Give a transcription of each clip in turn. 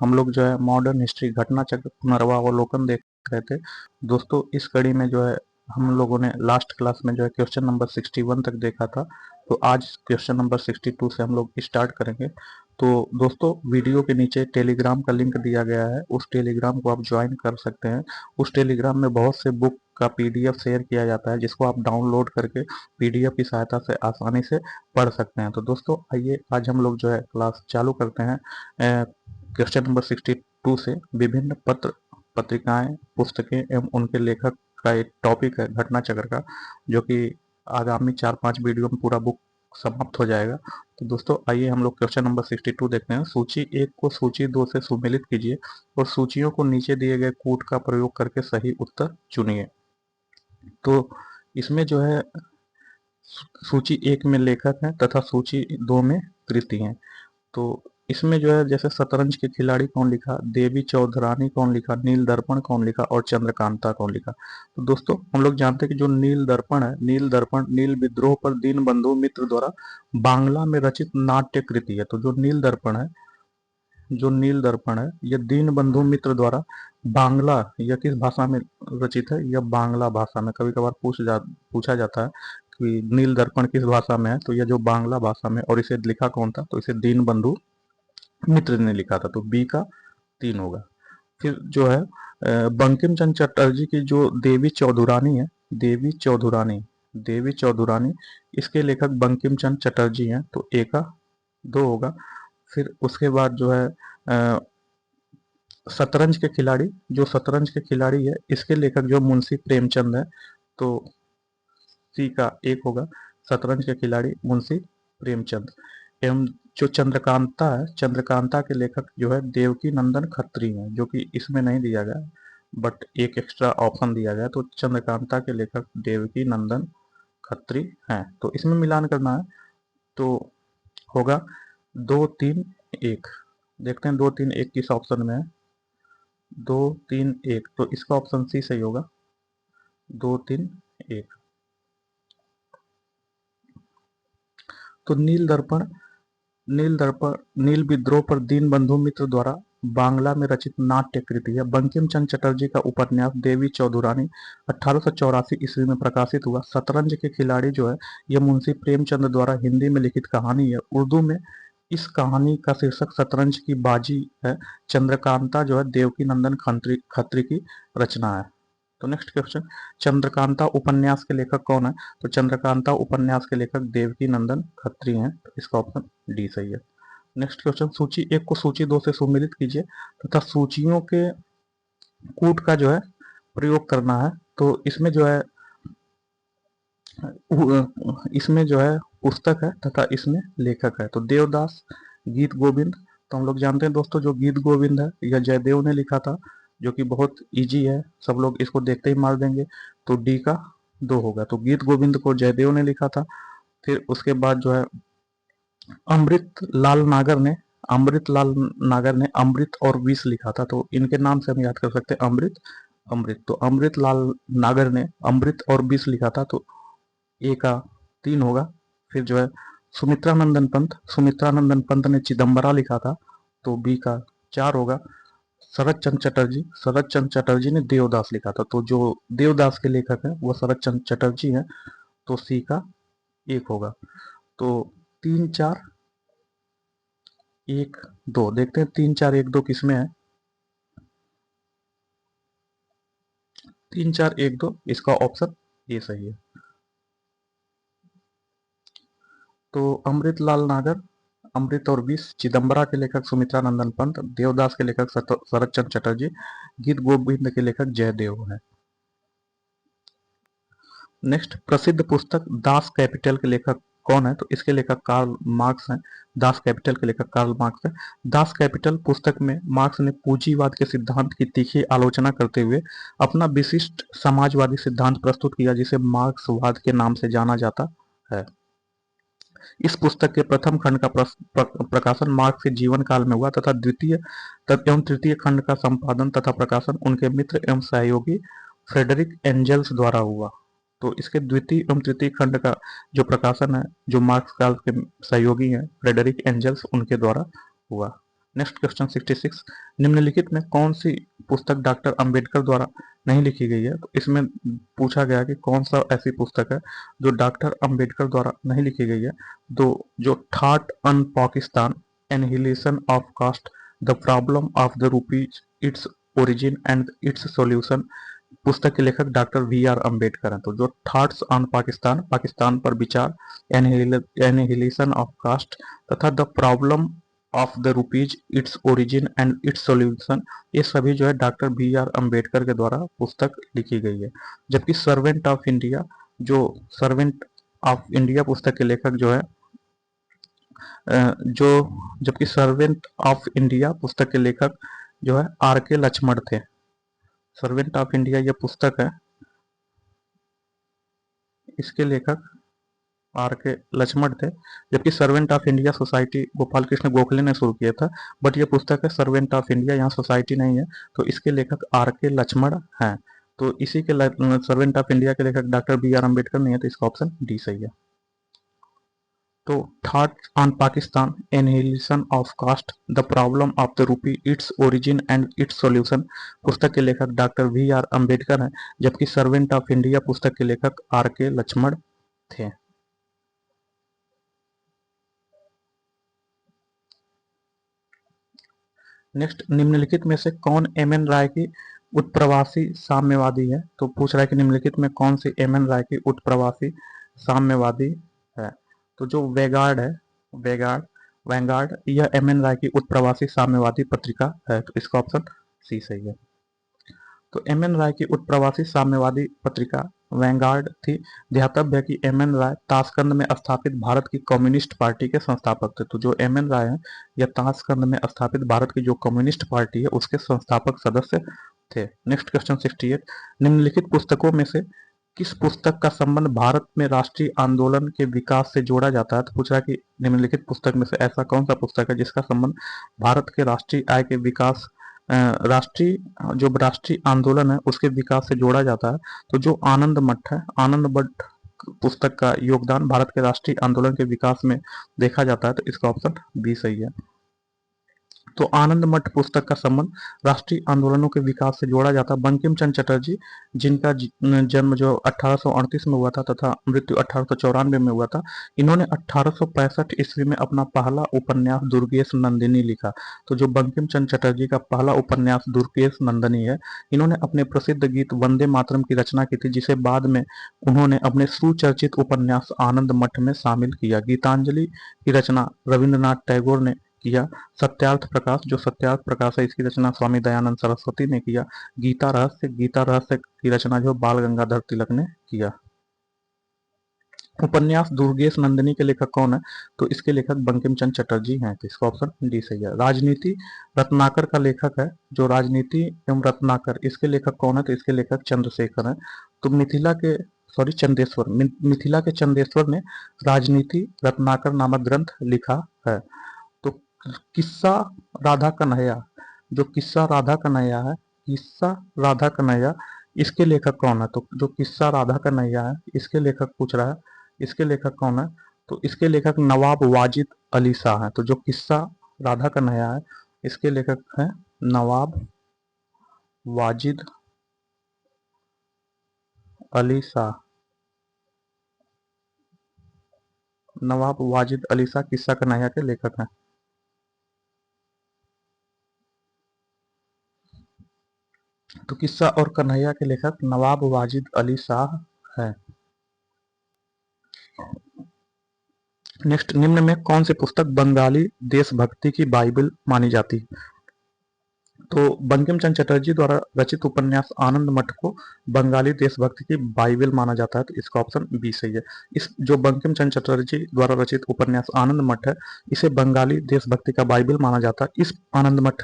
हम लोग जो है मॉडर्न हिस्ट्री घटना चक्र पुनर्वावलोकन देख रहे थे। दोस्तों इस कड़ी में जो है हम लोगों ने लास्ट क्लास में जो है क्वेश्चन नंबर 61 तक देखा था। तो आज क्वेश्चन नंबर 62 से हम लोग स्टार्ट करेंगे। तो दोस्तों वीडियो के नीचे टेलीग्राम का लिंक दिया गया है, उस टेलीग्राम को आप ज्वाइन कर सकते हैं। उस टेलीग्राम में बहुत से बुक का पीडीएफ शेयर किया जाता है, जिसको आप डाउनलोड करके पीडीएफ की सहायता से आसानी से पढ़ सकते हैं। तो दोस्तों आइए आज हम लोग जो है क्लास चालू करते हैं क्वेश्चन नंबर 62 से। विभिन्न पत्र पत्रिकाएं पुस्तकें एवं उनके लेखक का एक टॉपिक है घटना चक्र का, जो कि आगामी 4-5 वीडियो में पूरा बुक समाप्त हो जाएगा। तो दोस्तों आइए हम लोग क्वेश्चन नंबर 62 देखते हैं। सूची 1 को सूची 2 से सुमेलित कीजिए और सूचियों को नीचे दिए गए कूट का प्रयोग करके सही उत्तर चुनिए। तो इसमें जो है सूची 1 में लेखक हैं तथा सूची 2 में कृति हैं। तो इसमें जो है जैसे शतरंज के खिलाड़ी कौन लिखा, देवी चौधरानी कौन लिखा, नील दर्पण कौन लिखा और चंद्रकांता कौन लिखा। तो दोस्तों हम लोग जानते हैं कि जो नील दर्पण है, नील दर्पण नील विद्रोह पर दीनबंधु मित्र द्वारा बांग्ला में रचित नाट्य कृति है। तो जो नील दर्पण है, जो नील दर्पण है यह दीनबंधु मित्र द्वारा बांग्ला, यह किस भाषा में रचित है, यह बांग्ला भाषा में। कभी कभार पूछा जाता है कि नील दर्पण किस भाषा में है, तो यह जो बांग्ला भाषा में, और इसे लिखा कौन था, तो इसे दीनबंधु मित्र ने लिखा था। तो बी का 3 होगा। फिर जो है बंकिम चंद्र चटर्जी की जो देवी चौधुरानी है, देवी चौधुरानी इसके लेखक बंकिम चंद्र चटर्जी हैं। तो ए का 2 होगा। फिर उसके बाद जो है शतरंज के खिलाड़ी, जो शतरंज के खिलाड़ी है इसके लेखक जो मुंशी प्रेमचंद है। तो सी का 1 होगा। शतरंज के खिलाड़ी मुंशी प्रेमचंद। एवं जो चंद्रकांता है, चंद्रकांता के लेखक जो है देवकी नंदन खत्री हैं, जो कि इसमें नहीं दिया गया बट एक एक्स्ट्रा ऑप्शन दिया गया। तो चंद्रकांता के लेखक देवकी नंदन खत्री हैं। तो इसमें मिलान करना है तो होगा 2-3-1। देखते हैं 2-3-1 किस ऑप्शन में है। 2-3-1 तो इसका ऑप्शन सी सही होगा। 2-3-1। तो नील विद्रोह पर दीनबंधु मित्र द्वारा बांग्ला में रचित नाट्य कृति है। बंकिम चंद्र चटर्जी का उपन्यास देवी चौधुरानी 1884 ईस्वी में प्रकाशित हुआ। शतरंज के खिलाड़ी जो है यह मुंशी प्रेमचंद द्वारा हिंदी में लिखित कहानी है। उर्दू में इस कहानी का शीर्षक शतरंज की बाजी है। चंद्रकांता जो है देवकी नंदन खत्री की रचना है। तो नेक्स्ट क्वेश्चन, चंद्रकांता उपन्यास के लेखक कौन है। तो चंद्रकांता उपन्यास के लेखक देवकी नंदन खत्री हैं। तो इसका ऑप्शन डी सही है। नेक्स्ट क्वेश्चन, सूची 1 को सूची 2 से सुमेलित कीजिए तथा सूचियों के कूट का जो है प्रयोग करना है। तो इसमें जो है पुस्तक है तथा इसमें लेखक है। तो देवदास गीत गोविंद, तो हम लोग जानते हैं दोस्तों जो गीत गोविंद है यह जयदेव ने लिखा था, जो कि बहुत इजी है, सब लोग इसको देखते ही मार देंगे। तो डी का 2 होगा। तो गीत गोविंद को जयदेव ने लिखा था। फिर उसके बाद जो है अमृत लाल नागर ने अमृत और विष लिखा था। तो इनके नाम से हम याद कर सकते हैं अमृत। तो अमृत लाल नागर ने अमृत और विष लिखा था। तो ए का 3 होगा। फिर जो है सुमित्रानंदन पंत ने चिदम्बरा लिखा था। तो बी का 4 होगा। शरद चंद्र चटर्जी ने देवदास लिखा था। तो जो देवदास के लेखक हैं वो शरद चंद्र चटर्जी हैं। तो सी का 1 होगा। तो 3-4-1-2 देखते हैं 3-4-1-2 किसमें है। 3-4-1-2 इसका ऑप्शन ए सही है। तो अमृत लाल नागर, अमृत और विष, चिदम्बरा के लेखक सुमित्रानंदन पंत, देवदास के लेखक शरद चंद्र चटर्जी, गीत गोविंद के लेखक जयदेव हैं। नेक्स्ट, प्रसिद्ध पुस्तक दास कैपिटल के लेखक कौन है। तो इसके लेखक कार्ल मार्क्स हैं। दास कैपिटल के लेखक कार्ल मार्क्स हैं। दास कैपिटल पुस्तक में मार्क्स ने पूंजीवाद के सिद्धांत की तीखी आलोचना करते हुए अपना विशिष्ट समाजवादी सिद्धांत प्रस्तुत किया, जिसे मार्क्सवाद के नाम से जाना जाता है। इस पुस्तक के प्रथम खंड का प्रकाशन मार्क्स के जीवन काल में हुआ तथा द्वितीय एवं तृतीय खंड का संपादन तथा प्रकाशन उनके मित्र एवं सहयोगी फ्रेडरिक एंजल्स द्वारा हुआ। तो इसके द्वितीय एवं तृतीय खंड का जो प्रकाशन है, जो मार्क्स काल के सहयोगी हैं फ्रेडरिक एंजल्स, उनके द्वारा हुआ। नेक्स्ट क्वेश्चन 66, निम्नलिखित में कौन सी पुस्तक डॉक्टर अंबेडकर द्वारा नहीं लिखी गई है? तो इसमें पूछा गया कि कौन सा ऐसी पुस्तक है जो डॉक्टर अंबेडकर द्वारा नहीं लिखी गई है। तो जो thought on Pakistan, annihilation of caste, the problem of the rupees, its origin and its solution, पुस्तक के लेखक डॉक्टर वी आर अम्बेडकर हैं। तो जो थॉट्स ऑन पाकिस्तान, पाकिस्तान पर विचार, एनहिलेशन ऑफ कास्ट तथा the problem of the rupees, its origin and its solution, ये सभी जो है डॉक्टर बी आर अम्बेडकर के द्वारा पुस्तक लिखी गई है। जबकि सर्वेंट ऑफ इंडिया, जो सर्वेंट ऑफ इंडिया पुस्तक के लेखक जो है जो जबकि सर्वेंट ऑफ इंडिया पुस्तक के लेखक जो है आर के लक्ष्मण थे। सर्वेंट ऑफ इंडिया ये पुस्तक है, इसके लेखक आर के लक्ष्मण थे। जबकि servant of India society Gopal Krishna Gokhale ने शुरू किया था, बट ये पुस्तक है सर्वेंट ऑफ इंडिया, यहाँ सोसाइटी नहीं है, तो इसके लेखक आर के लक्ष्मण हैं। तो इसी के सर्वेंट ऑफ इंडिया के लेखक डॉक्टर बी आर अम्बेडकर नहीं है, तो इसका ऑप्शन डी सही है। तो thoughts on Pakistan, annihilation of caste, the problem of the rupee, its origin and its solution, पुस्तक के लेखक डॉक्टर वी आर अम्बेडकर हैं। जबकि सर्वेंट ऑफ इंडिया पुस्तक के लेखक आर के लक्ष्मण थे। नेक्स्ट, निम्नलिखित में से कौन एम एन राय की उत्प्रवासी साम्यवादी है? तो पूछ रहा है कि निम्नलिखित में कौन सी एम एन राय की उत्प्रवासी साम्यवादी है? तो जो वेगार्ड है, वैंगार्ड, यह एम एन राय की उत्प्रवासी साम्यवादी पत्रिका है, तो इसका ऑप्शन सी सही है। तो एम एन राय की उत्प्रवासी साम्यवादी पत्रिका वैंगार्ड थी। ध्यातव्य है कि एम एन राय ताशकंद में स्थापित भारत की कम्युनिस्ट पार्टी के संस्थापक थे। तो जो एम एन राय है, यह ताशकंद में स्थापित भारत की जो कम्युनिस्ट पार्टी है उसके संस्थापक सदस्य थे। नेक्स्ट क्वेश्चन 68, निम्नलिखित पुस्तकों में से किस पुस्तक का संबंध भारत में राष्ट्रीय आंदोलन के विकास से जोड़ा जाता है? तो पूछ रहा है कि निम्नलिखित पुस्तक में से ऐसा कौन सा पुस्तक है जिसका संबंध भारत के राष्ट्रीय आय के विकास, राष्ट्रीय आंदोलन है उसके विकास से जोड़ा जाता है? तो जो आनंद मठ है, आनंद मठ पुस्तक का योगदान भारत के राष्ट्रीय आंदोलन के विकास में देखा जाता है, तो इसका ऑप्शन बी सही है। तो आनंद मठ पुस्तक का संबंध राष्ट्रीय आंदोलनों के विकास से जोड़ा जाता है। बंकिम चंद्र चटर्जी, जिनका जन्म जो 1838 में हुआ था तथा मृत्यु 1894 में हुआ था, इन्होंने 1865 ईस्वी में अपना पहला उपन्यास दुर्गेश नंदिनी लिखा। तो जो बंकिम चंद्र चटर्जी का पहला उपन्यास दुर्गेश नंदिनी है, इन्होंने अपने प्रसिद्ध गीत वंदे मातरम की रचना की थी, जिसे बाद में उन्होंने अपने सुचर्चित उपन्यास आनंद मठ में शामिल किया। गीतांजलि की रचना रविंद्रनाथ टैगोर ने किया। सत्यार्थ प्रकाश, जो सत्यार्थ प्रकाश है, इसकी रचना स्वामी दयानंद सरस्वती ने किया। गीता रहस्य की रचना जो बाल गंगाधर तिलक ने किया। उपन्यास दुर्गेश नंदिनी के लेखक कौन है? तो इसके लेखक बंकिम चंद्र चटर्जी हैं, तो इसका ऑप्शन डी सही है। राजनीति रत्नाकर का लेखक है, जो राजनीति एवं रत्नाकर, इसके लेखक कौन है? तो इसके लेखक चंद्रशेखर हैं। तो मिथिला के चंदेश्वर ने राजनीति रत्नाकर नामक ग्रंथ लिखा है। तो किस्सा राधा कन्हैया, जो किस्सा राधा कन्हैया है, किस्सा राधा कन्हैया, इसके लेखक कौन है? तो जो किस्सा राधा कन्हैया है, इसके लेखक पूछ रहा है, इसके लेखक कौन है? तो इसके लेखक नवाब वाजिद अली शाह है। तो जो किस्सा राधा कन्हैया है, इसके लेखक हैं नवाब वाजिद अली शाह। नवाब वाजिद अली शाह किस्सा कन्हैया के लेखक हैं। तो किस्सा और कन्हैया के लेखक नवाब वाजिद अली शाह है। नेक्स्ट, निम्न में कौन सी पुस्तक बंगाली देशभक्ति की बाइबल मानी जाती है? तो बंकिम चंद्र चटर्जी द्वारा रचित उपन्यास आनंद मठ को बंगाली देशभक्ति की बाइबल माना जाता है, तो इसका ऑप्शन बी सही है। इस जो बंकिम चंद्र चटर्जी द्वारा रचित उपन्यास आनंद मठ है, इसे बंगाली देशभक्ति का बाइबल माना जाता है। इस आनंद मठ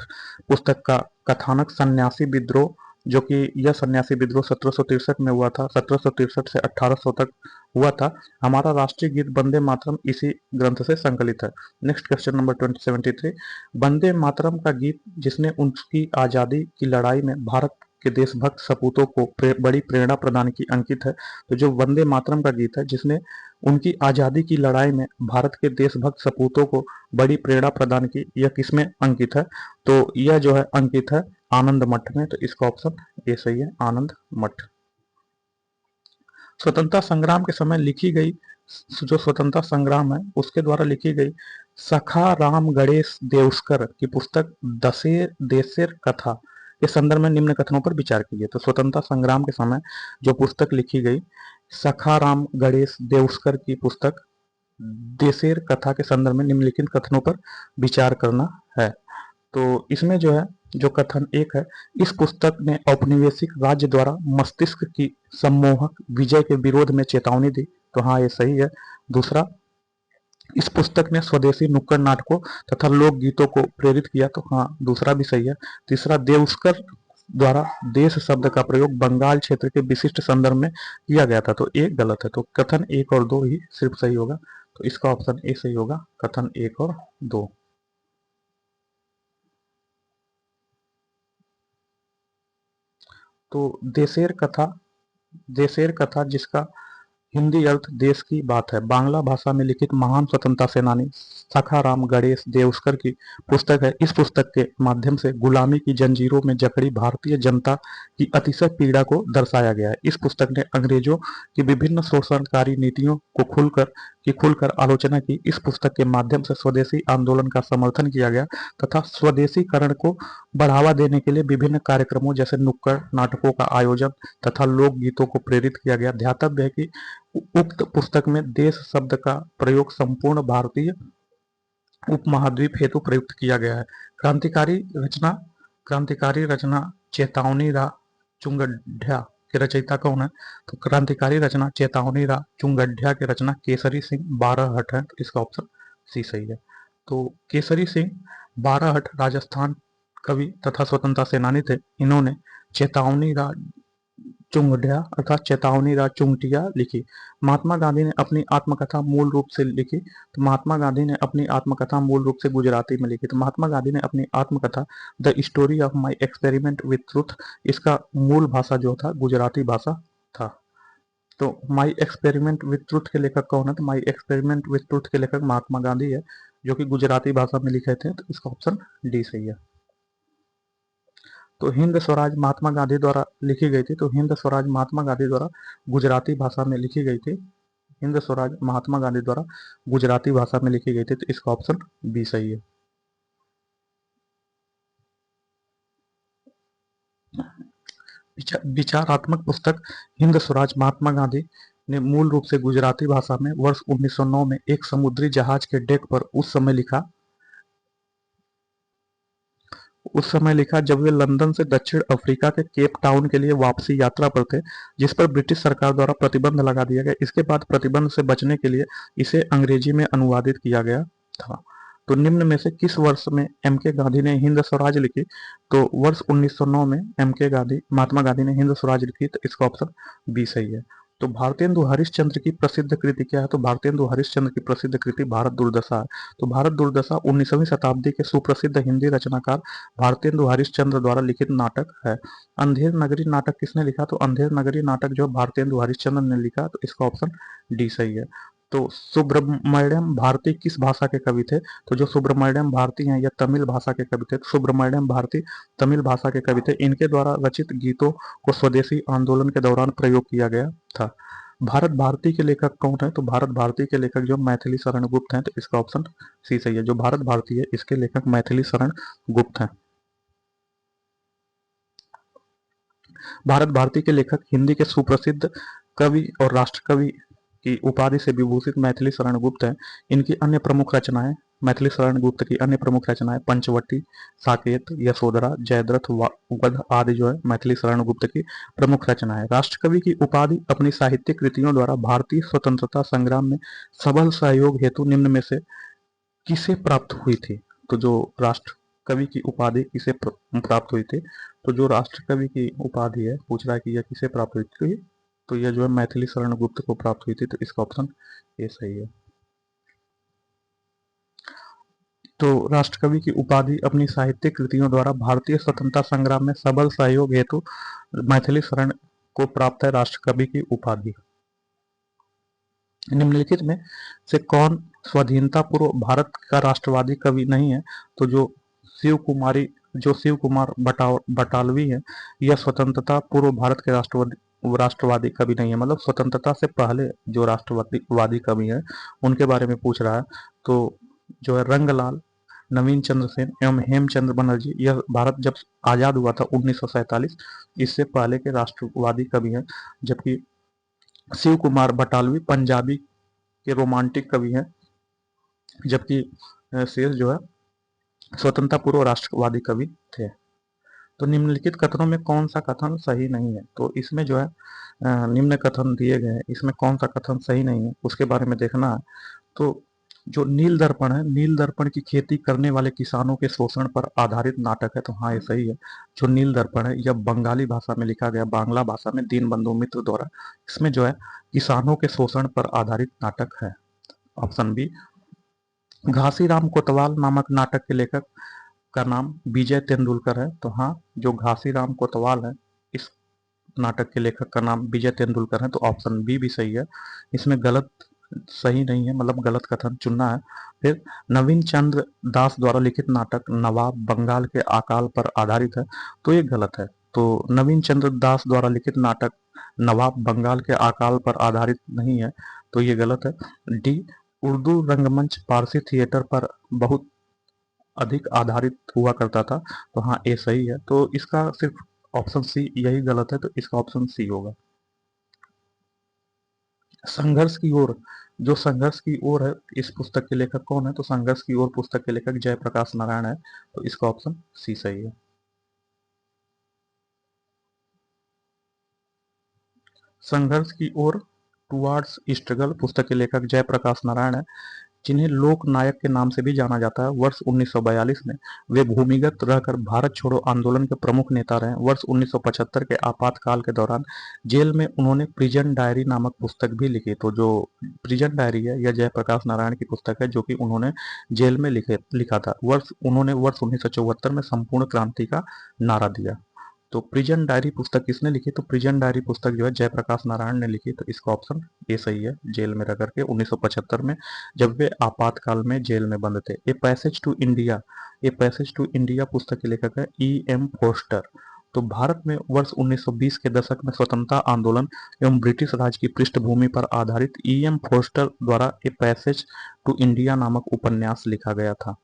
पुस्तक का कथानक सन्यासी विद्रोह, जो कि यह सन्यासी विद्रोह 1763 में हुआ था, 1763 से 1800 तक हुआ था। हमारा राष्ट्रीय गीत वंदे मातरम इसी ग्रंथ से संकलित है। Next question number 2073, Vande Mataram का गीत जिसने उनकी आजादी की लड़ाई में भारत के देशभक्त सपूतों को बड़ी प्रेरणा प्रदान की अंकित है। तो जो वंदे मातरम का गीत है जिसने उनकी आजादी की लड़ाई में भारत के देशभक्त सपूतों को बड़ी प्रेरणा प्रदान की, यह किसमें अंकित है? तो यह जो है अंकित है आनंद मठ में। तो इसका ऑप्शन ए सही है, आनंद मठ। स्वतंत्रता संग्राम के समय लिखी गई, जो स्वतंत्रता संग्राम है उसके द्वारा लिखी गई सखा राम गणेश देउस्कर की पुस्तक देशेर कथा के संदर्भ में निम्न कथनों पर विचार कीजिए। तो स्वतंत्रता संग्राम के समय जो पुस्तक लिखी गई सखा राम गणेश देउस्कर की पुस्तक देशेर कथा के संदर्भ में निम्नलिखित कथनों पर विचार करना है। तो इसमें जो है जो कथन एक है, इस पुस्तक ने औपनिवेशिक राज्य द्वारा मस्तिष्क की सम्मोहक विजय के विरोध में चेतावनी दी। तो हाँ, ये सही है। दूसरा, इस पुस्तक ने स्वदेशी नुक्कड़ नाटकों तथा लोकगीतों को प्रेरित किया। तो हाँ, दूसरा भी सही है। तीसरा, देउस्कर द्वारा देश शब्द का प्रयोग बंगाल क्षेत्र के विशिष्ट संदर्भ में किया गया था। तो एक गलत है। तो कथन एक और दो ही सिर्फ सही होगा। तो इसका ऑप्शन ए सही होगा, कथन एक और दो। तो देशेर कथा जिसका हिंदी अर्थ देश की बात है, बांग्ला भाषा में लिखित महान स्वतंत्रता सेनानी सखाराम गणेश देउस्कर की पुस्तक है। इस पुस्तक के माध्यम से गुलामी की जंजीरों में जकड़ी भारतीय जनता की अतिशय पीड़ा को दर्शाया गया है। इस पुस्तक ने अंग्रेजों की विभिन्न शोषणकारी नीतियों को खुलकर आलोचना की। इस पुस्तक के माध्यम से स्वदेशी आंदोलन का समर्थन किया गया तथा स्वदेशीकरण को बढ़ावा देने के लिए विभिन्न कार्यक्रमों जैसे नुक्कड़ नाटकों का आयोजन तथा लोकगीतों को प्रेरित किया गया। ध्यातव्य है कि उक्त पुस्तक में देश शब्द का प्रयोग संपूर्ण भारतीय उपमहाद्वीप हेतु प्रयुक्त किया गया है। क्रांतिकारी रचना चेतावनी रा चुंगढ़िया के रचयिता कौन है? तो क्रांतिकारी रचना चेतावनी रा चुंगढ़िया के रचना केसरी सिंह बारहट है। तो इसका ऑप्शन सी सही है। तो केसरी सिंह बारहट राजस्थान कवि तथा स्वतंत्रता सेनानी थे। इन्होंने चेतावनी रा चुंगढ़िया अर्थात चेतावनी रा चुंगटिया लिखी। महात्मा गांधी ने अपनी आत्मकथा मूल रूप से लिखी। तो महात्मा गांधी ने अपनी आत्मकथा मूल रूप से गुजराती में लिखी। तो महात्मा गांधी ने अपनी आत्मकथा the story of my experiment with truth, इसका मूल भाषा जो था गुजराती भाषा था। तो माई एक्सपेरिमेंट विथ ट्रुथ के लेखक कौन है? तो माई एक्सपेरिमेंट विथ ट्रुथ के लेखक महात्मा गांधी है, जो कि गुजराती भाषा में लिखे थे। तो इसका ऑप्शन डी सही है। तो हिंद स्वराज महात्मा गांधी द्वारा लिखी गई थी। तो हिंद स्वराज महात्मा गांधी द्वारा गुजराती भाषा में लिखी गई थी। हिंद स्वराज महात्मा गांधी द्वारा गुजराती भाषा में लिखी गई थी। तो इसका ऑप्शन बी सही है। विचारात्मक पुस्तक हिंद स्वराज महात्मा गांधी ने मूल रूप से गुजराती भाषा में वर्ष 1909 में एक समुद्री जहाज के डेक पर उस समय लिखा जब वे लंदन से दक्षिण अफ्रीका के केप टाउन के लिए वापसी यात्रा पर थे, जिस पर ब्रिटिश सरकार द्वारा प्रतिबंध लगा दिया गया। इसके बाद प्रतिबंध से बचने के लिए इसे अंग्रेजी में अनुवादित किया गया था। तो निम्न में से किस वर्ष में एम के गांधी ने हिंद स्वराज लिखी? तो वर्ष 1909 में महात्मा गांधी ने हिंद स्वराज लिखी। तो इसका ऑप्शन बी सही है। तो भारतेंदु हरिश्चंद्र की प्रसिद्ध कृति क्या है? तो भारतेंदु हरिश्चंद्र की प्रसिद्ध कृति भारत दुर्दशा है। तो भारत दुर्दशा 19वीं शताब्दी के सुप्रसिद्ध हिंदी रचनाकार भारतेंदु हरिश्चंद्र द्वारा लिखित नाटक है। अंधेर नगरी नाटक किसने लिखा? तो अंधेर नगरी नाटक जो भारतेंदु हरिश्चंद्र ने लिखा। तो इसका ऑप्शन डी सही है। तो सुब्रमण्यम भारती किस भाषा के कवि थे? तो जो सुब्रमण्यम भारती हैं यह तमिल भाषा के कवि थे। सुब्रमण्यम भारती तमिल भाषा के कवि थे। इनके द्वारा रचित गीतों को स्वदेशी आंदोलन के दौरान प्रयोग किया गया था। भारत भारती के लेखक कौन है? तो भारत भारती के लेखक जो मैथिली शरण गुप्त हैं। तो इसका ऑप्शन सी सही है। जो भारत भारती है इसके लेखक मैथिली शरण गुप्त हैं। भारत भारती के लेखक हिंदी के सुप्रसिद्ध कवि और राष्ट्रकवि की उपाधि से विभूषित मैथिली शरण गुप्त हैं। इनकी अन्य प्रमुख रचनाएं मैथिली शरण गुप्त की अन्य प्रमुख रचनाएं पंचवटी, साकेत, यशोधरा, जयद्रथ वध आदि जो है मैथिली शरण गुप्त की प्रमुख रचनाएं। राष्ट्रकवि की उपाधि अपनी साहित्यिक कृतियों द्वारा भारतीय स्वतंत्रता संग्राम में सबल सहयोग हेतु निम्न में से किसे प्राप्त हुई थी? तो जो राष्ट्र कवि की उपाधि किसे प्राप्त हुई थी? तो जो राष्ट्र कवि की उपाधि है, पूछ रहा है कि यह किसे प्राप्त हुई थी, तो यह जो है मैथिली शरण गुप्त को प्राप्त हुई थी। तो इसका ऑप्शन ए सही है। तो राष्ट्रकवि की उपाधि अपनी साहित्यिक कृतियों द्वारा भारतीय स्वतंत्रता संग्राम में सबल सहयोग हेतु मैथिली शरण को प्राप्त है राष्ट्रकवि की उपाधि। निम्नलिखित में से कौन स्वाधीनता पूर्व भारत का राष्ट्रवादी कवि नहीं है? तो शिव कुमार बटालवी है, यह स्वतंत्रता पूर्व भारत के राष्ट्रवादी कवि नहीं है। मतलब स्वतंत्रता से पहले जो राष्ट्रवादी कवि है उनके बारे में पूछ रहा है। तो जो है रंगलाल, नवीन चंद्र सेन एवं हेमचंद्र बनर्जी, यह भारत जब आजाद हुआ था 1947, इससे पहले के राष्ट्रवादी कवि हैं। जबकि शिव कुमार बटालवी पंजाबी के रोमांटिक कवि हैं, जबकि शेष जो है स्वतंत्रता पूर्व राष्ट्रवादी कवि थे। तो निम्नलिखित कथनों में कौन सा कथन सही नहीं है? तो इसमें जो है निम्न कथन दिए गए हैं, इसमें कौन सा कथन सही नहीं है उसके बारे में देखना है। तो जो नील दर्पण है, नील दर्पण की खेती करने वाले किसानों के शोषण पर आधारित नाटक है। तो हाँ, ये सही है। जो नील दर्पण है यह बंगाली भाषा में लिखा गया, बांग्ला भाषा में दीनबंधु मित्र द्वारा। इसमें जो है किसानों के शोषण पर आधारित नाटक है। Option B. घासीराम कोतवाल नामक नाटक के लेखक का नाम विजय तेंदुलकर है। तो हाँ, जो घासीराम कोतवाल है इस नाटक के लेखक का नाम विजय तेंदुलकर है। तो ऑप्शन बी भी सही है। इसमें सही नहीं है, मतलब गलत कथन चुनना है। फिर नवीन चंद्र दास द्वारा लिखित नाटक नवाब बंगाल के अकाल पर आधारित है। तो ये गलत है। तो नवीन चंद्र दास द्वारा लिखित नाटक नवाब बंगाल के अकाल पर आधारित नहीं है। तो ये गलत है। डी। उर्दू रंगमंच पारसी थिएटर पर बहुत अधिक आधारित हुआ करता था। तो हाँ, ये सही है। तो इसका सिर्फ ऑप्शन सी यही गलत है। तो इसका ऑप्शन सी होगा। संघर्ष की ओर, जो संघर्ष की ओर है इस पुस्तक के लेखक कौन है? तो संघर्ष की ओर पुस्तक के लेखक जयप्रकाश नारायण है। तो इसका ऑप्शन सी सही है। संघर्ष की ओर टुवार्ड्स स्ट्रगल पुस्तक के लेखक जयप्रकाश नारायण है, जिन्हें लोक नायक के नाम से भी जाना जाता है। वर्ष 1942 में वे भूमिगत रहकर भारत छोड़ो आंदोलन के प्रमुख नेता रहे। वर्ष 1975 के आपातकाल के दौरान जेल में उन्होंने प्रिजन डायरी नामक पुस्तक भी लिखी। तो जो प्रिजन डायरी है यह जयप्रकाश नारायण की पुस्तक है, जो कि उन्होंने जेल में लिखा था। उन्होंने वर्ष 1974 में संपूर्ण क्रांति का नारा दिया। तो प्रिजन डायरी पुस्तक किसने लिखी? तो प्रिजन डायरी पुस्तक जो है जयप्रकाश नारायण ने लिखी। तो इसका ऑप्शन ए सही है। जेल में रह करके 1975 में, जब वे आपातकाल में जेल में बंद थे। ए पैसेज टू इंडिया पुस्तक के लेखक है E.M. फोस्टर। तो भारत में वर्ष 1920 के दशक में स्वतंत्रता आंदोलन एवं ब्रिटिश राज की पृष्ठभूमि पर आधारित E.M. फोस्टर द्वारा ए पैसेज टू इंडिया नामक उपन्यास लिखा गया था।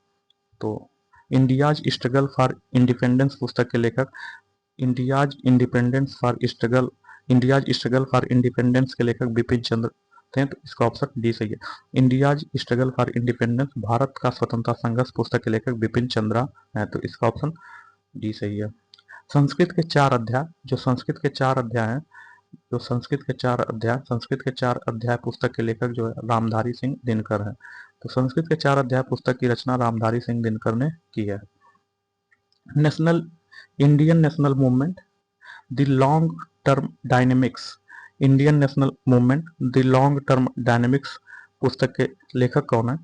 तो इंडियाज स्ट्रगल फॉर इंडिपेंडेंस पुस्तक के लेखक इंडियाज स्ट्रगल फॉर इंडिपेंडेंस के लेखक बिपिन चंद्र थे। तो इसका ऑप्शन डी सही है। India's struggle for independence, Bharat का स्वतंत्रता संघर्ष पुस्तक के लेखक बिपिन चंद्रा है। तो इसका ऑप्शन डी सही है। संस्कृत के चार अध्याय, संस्कृत के चार अध्याय पुस्तक के लेखक जो है रामधारी सिंह दिनकर है। तो संस्कृत के चार अध्याय पुस्तक की रचना रामधारी सिंह दिनकर ने की है। Indian national movement the long term dynamics पुस्तक के लेखक कौन है?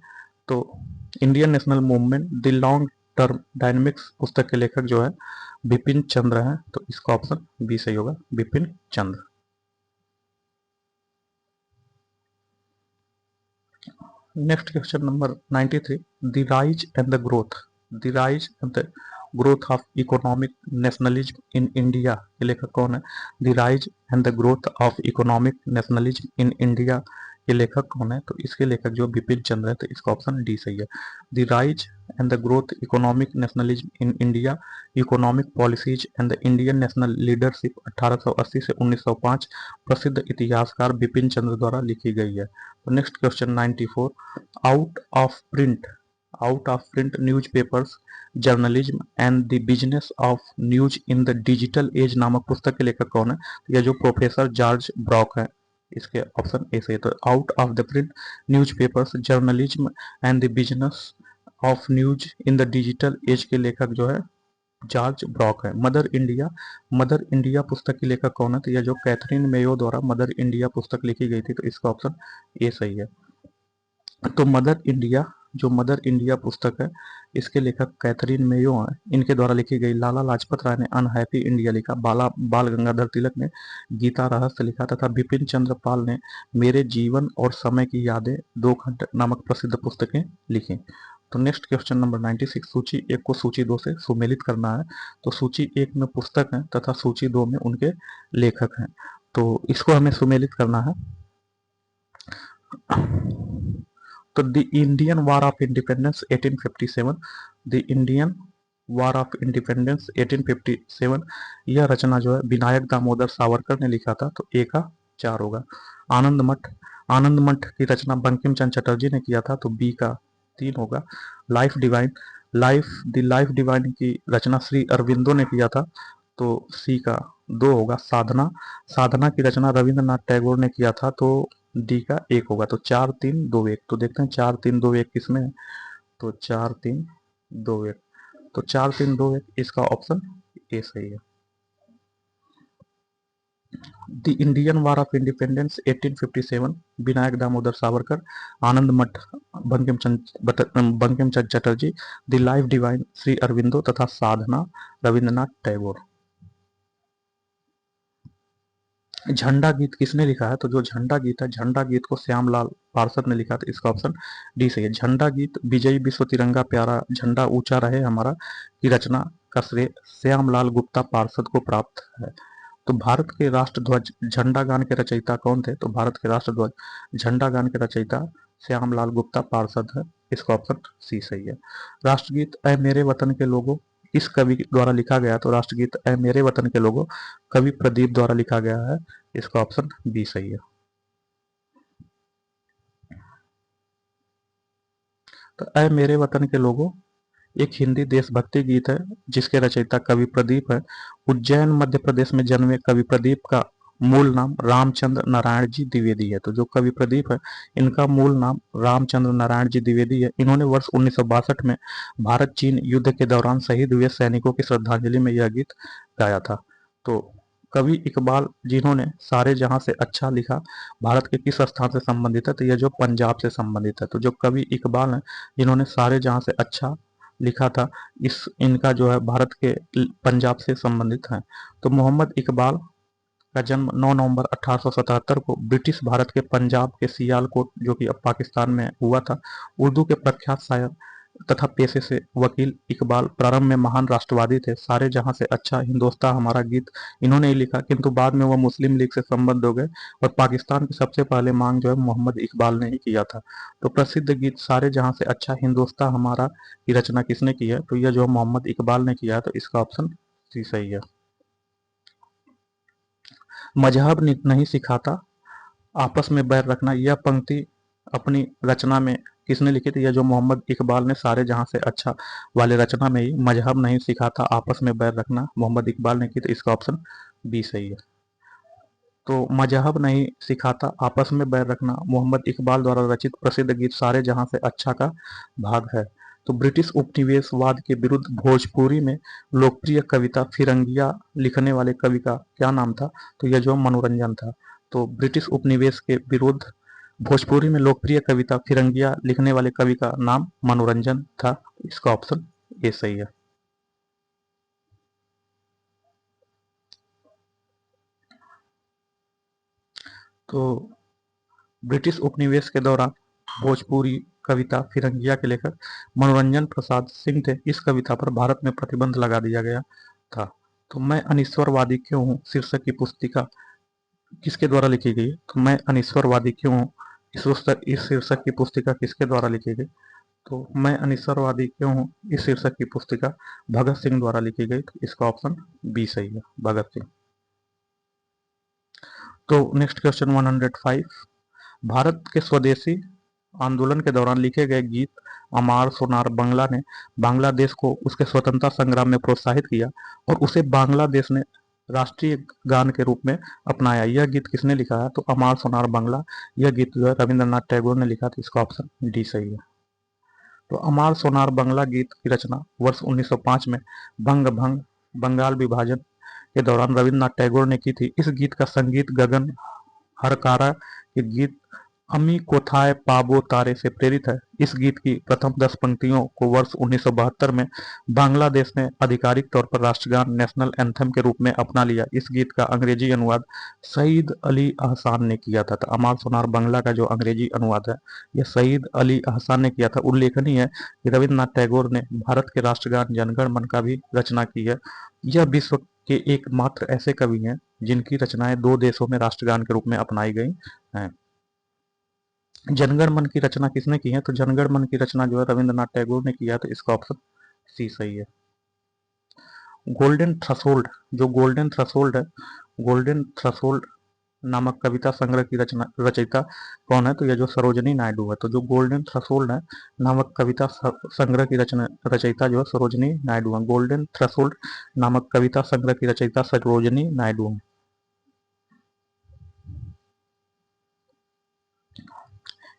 तो Indian national movement the long term dynamics पुस्तक के लेखक जो है बिपिन चंद्र है। तो इसका ऑप्शन बी सही होगा, Bipin Chandra. Next question number 93, the rise and the growth of economic nationalism in India के लेखक कौन है? The rise and the growth of economic nationalism in India के लेखक कौन है? तो इसके लेखक जो बिपिन चंद्र है। तो इसका ऑप्शन डी सही है। The rise and the growth economic nationalism in India, economic policies and the Indian national leadership 1880 से 1905 प्रसिद्ध इतिहासकार बिपिन चंद्र द्वारा लिखी गई है। तो next question 94, out of print newspapers journalism and the business of news in the digital age नामक पुस्तक के लेखक कौन है? यह जो प्रोफेसर जॉर्ज ब्रॉक है। इसके ऑप्शन ए सही है। तो out of the print newspapers journalism and the business of news in the digital age के लेखक जो है जॉर्ज ब्रॉक है। मदर इंडिया पुस्तक की लेखक कौन है? तो यह जो कैथरीन मेयो द्वारा मदर इंडिया पुस्तक लिखी गई थी। तो इसका ऑप्शन ए सही है। तो मदर इंडिया जो मदर इंडिया पुस्तक है, इसके लेखक कैथरीन मेयो हैं। इनके द्वारा लिखी गई लाला लाजपत राय ने अनहैप्पी इंडिया लिखा, बाल गंगाधर तिलक ने गीता रहस्य लिखा तथा बिपिन चंद्र पाल ने मेरे जीवन और समय की यादें 2 खंड नामक प्रसिद्ध पुस्तकें लिखी। तो नेक्स्ट क्वेश्चन नंबर 96, सूची 1 को सूची 2 से सुमेलित करना है। तो सूची 1 में पुस्तक है तथा सूची 2 में उनके लेखक हैं, तो इसको हमें सुमेलित करना है। तो the Indian war of independence 1857, the Indian war of independence 1857, यह रचना जो है विनायक दामोदर सावरकर ने लिखा था, तो ए का 4 होगा। आनंद मठ, आनंद मठ की रचना बंकिम चंद्र चटर्जी ने किया था, तो बी का 3 होगा। Life divine, the life divine की रचना श्री अरविंदो ने किया था, तो सी का 2 होगा। साधना, साधना की रचना रविंद्रनाथ टैगोर ने किया था, तो डी का 1 होगा। तो 4 3 2 1, तो देखते हैं 4 3 2 1 किसमें है, तो 4 3 2 1, तो 4 3 2 1 इसका ऑप्शन ए सही है। The Indian war of independence 1857, Vinayak Damodar Savarkar, Anand Math Bankim Chandra Chatterjee, the life divine Shri Aurobindo तथा साधना रविंद्रनाथ टैगोर। झंडा गीत किसने लिखा है, तो जो झंडा गीत है, झंडा गीत को श्यामलाल पार्षद ने लिखा था, इसका ऑप्शन डी सही है। झंडा गीत विजयी विश्व तिरंगा प्यारा झंडा ऊंचा रहे हमारा की रचना का श्रेय श्यामलाल गुप्ता पार्षद को प्राप्त है। तो भारत के राष्ट्रध्वज झंडा गान के रचयिता कौन थे, तो भारत के राष्ट्रध्वज झंडा गान के रचयिता श्यामलाल गुप्ता पार्षद है, इसका ऑप्शन सी सही है। राष्ट्रगीत ऐ मेरे वतन के लोगों इस कवि द्वारा लिखा गया, तो राष्ट्रगीत ऐ मेरे वतन के लोगों कवि प्रदीप द्वारा लिखा गया है, इसका ऑप्शन बी सही है। तो ऐ मेरे वतन के लोगों एक हिंदी देशभक्ति गीत है जिसके रचयिता कवि प्रदीप है। उज्जैन मध्य प्रदेश में जन्मे कवि प्रदीप का मूल नाम रामचंद्र नारायण जी द्विवेदी है। तो जो कवि प्रदीप है, इनका मूल नाम रामचंद्र नारायण जी द्विवेदी है। इन्होंने वर्ष 1962 में भारत चीन युद्ध के दौरान शहीद हुए सैनिकों की श्रद्धांजलि में यह गीत गाया था। तो कवि इकबाल जिन्होंने सारे जहां से अच्छा लिखा भारत के किस स्थान से संबंधित है, तो यह जो पंजाब से संबंधित है। तो जो कवि इकबाल है जिन्होंने सारे जहां से अच्छा लिखा था, इस इनका जो है भारत के पंजाब से संबंधित है। तो मोहम्मद इकबाल का जन्म 9 नवंबर 1877 को ब्रिटिश भारत के पंजाब के सियालकोट जो कि अब पाकिस्तान में हुआ था। उर्दू के प्रख्यात शायर तथा पेशे से वकील इकबाल प्रारंभ में महान राष्ट्रवादी थे। सारे जहां से अच्छा हिंदोस्तां हमारा गीत इन्होंने ही लिखा, किंतु बाद में वह मुस्लिम लीग से संबद्ध हो गए और पाकिस्तान की सबसे पहले मांग जो है मोहम्मद इकबाल ने ही किया था। तो प्रसिद्ध गीत सारे जहां से अच्छा हिंदोस्तां हमारा की रचना किसने की है, तो यह जो मोहम्मद इकबाल ने किया है, तो इसका ऑप्शन सी सही है। मजहब नहीं सिखाता आपस में बैर रखना, यह पंक्ति अपनी रचना में किसने लिखी थी, यह जो मोहम्मद इकबाल ने सारे जहां से अच्छा वाले रचना में ही मजहब नहीं सिखाता आपस में बैर रखना मोहम्मद इकबाल ने की, तो इसका ऑप्शन बी सही है। तो मजहब नहीं सिखाता आपस में बैर रखना मोहम्मद इकबाल द्वारा रचित प्रसिद्ध गीत सारे जहां से अच्छा का भाग है। तो ब्रिटिश उपनिवेशवाद के विरुद्ध भोजपुरी में लोकप्रिय कविता फिरंगिया लिखने वाले कवि का क्या नाम था, तो यह जो मनोरंजन था। तो ब्रिटिश उपनिवेश के विरुद्ध भोजपुरी में लोकप्रिय कविता फिरंगिया लिखने वाले कवि का नाम मनोरंजन था, इसका ऑप्शन ए सही है। तो ब्रिटिश उपनिवेश के दौरान भोजपुरी कविता फिरंगिया के लेखक मनोरंजन प्रसाद सिंह थे। इस कविता पर भारत में प्रतिबंध लगा दिया गया था। तो मैं अनिश्वरवादी क्यों हूँ शीर्षक की पुस्तिका किसके द्वारा लिखी गई, तो मैं अनिश्वरवादी क्यों हूँ इस शीर्षक की पुस्तिका किसके द्वारा लिखी गई, तो मैं अनिश्वरवादी क्यों हूँ इस शीर्षक की पुस्तिका भगत सिंह द्वारा लिखी गई, तो इसका ऑप्शन बी सही है, भगत सिंह। तो नेक्स्ट क्वेश्चन 105, भारत के स्वदेशी आंदोलन के दौरान लिखे गए गीत अमार सोनार बंगला ने बांग्लादेश को उसके स्वतंत्रता संग्राम में प्रोत्साहित किया और उसे बांग्लादेश ने राष्ट्रीय गान के रूप में अपनाया। यह गीत किसने लिखा है, तो अमार सोनार बंगला, यह गीत जो है रविंद्रनाथ टैगोर ने लिखा था, इसका ऑप्शन डी सही है। तो अमार सोनार बंगला गीत की रचना वर्ष 1905 में बंगाल विभाजन के दौरान रविंद्रनाथ टैगोर ने की थी। इस गीत का संगीत गगन हरकारा के गीत अमी कोथाय पाबो तारे से प्रेरित है। इस गीत की प्रथम 10 पंक्तियों को वर्ष 1972 में बांग्लादेश ने आधिकारिक तौर पर राष्ट्रगान नेशनल एंथम के रूप में अपना लिया। इस गीत का अंग्रेजी अनुवाद सईद अली अहसान ने किया था। तो अमाल सोनार बांग्ला का जो अंग्रेजी अनुवाद है यह सईद अली अहसान ने किया था। उल्लेखनीय है कि रविन्द्रनाथ टैगोर ने भारत के राष्ट्रगान जनगण मन का भी रचना की है। यह विश्व के एकमात्र ऐसे कवि हैं जिनकी रचनाएं दो देशों में राष्ट्रगान के रूप में अपनाई गई हैं। जनगण मन की रचना किसने की है? तो जनगण मन की रचना जो है रविंद्रनाथ टैगोर ने किया। तो इसका ऑप्शन सी सही है। गोल्डन थ्रेशोल्ड, जो गोल्डन थ्रेशोल्ड है, गोल्डन थ्रेशोल्ड नामक कविता संग्रह की रचयिता कौन है? तो यह जो सरोजनी नायडू है। तो जो गोल्डन थ्रेशोल्ड है नामक कविता संग्रह की रचयिता जो है सरोजनी नायडू है। गोल्डन थ्रेशोल्ड नामक कविता संग्रह की रचयिता सरोजनी नायडू है।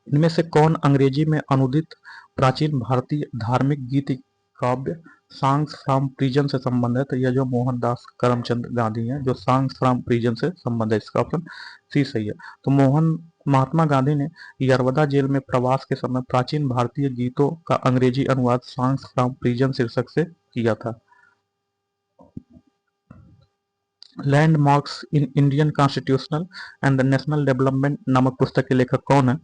इनमें से कौन अंग्रेजी में अनुदित प्राचीन भारतीय धार्मिक गीत काव्य सॉन्ग्स फ्रॉम प्रिजन से संबंध है? तो यह जो मोहनदास करमचंद गांधी हैं, जो सॉन्ग्स फ्रॉम प्रिजन से संबंध है। इसका ऑप्शन सी सही है। तो महात्मा गांधी ने यरवदा जेल में प्रवास के समय प्राचीन भारतीय गीतों का अंग्रेजी अनुवाद सॉन्ग्स फ्रॉम प्रिजन शीर्षक से किया था। Landmarks in Indian constitutional and the national development नामक पुस्तक के लेखक कौन है?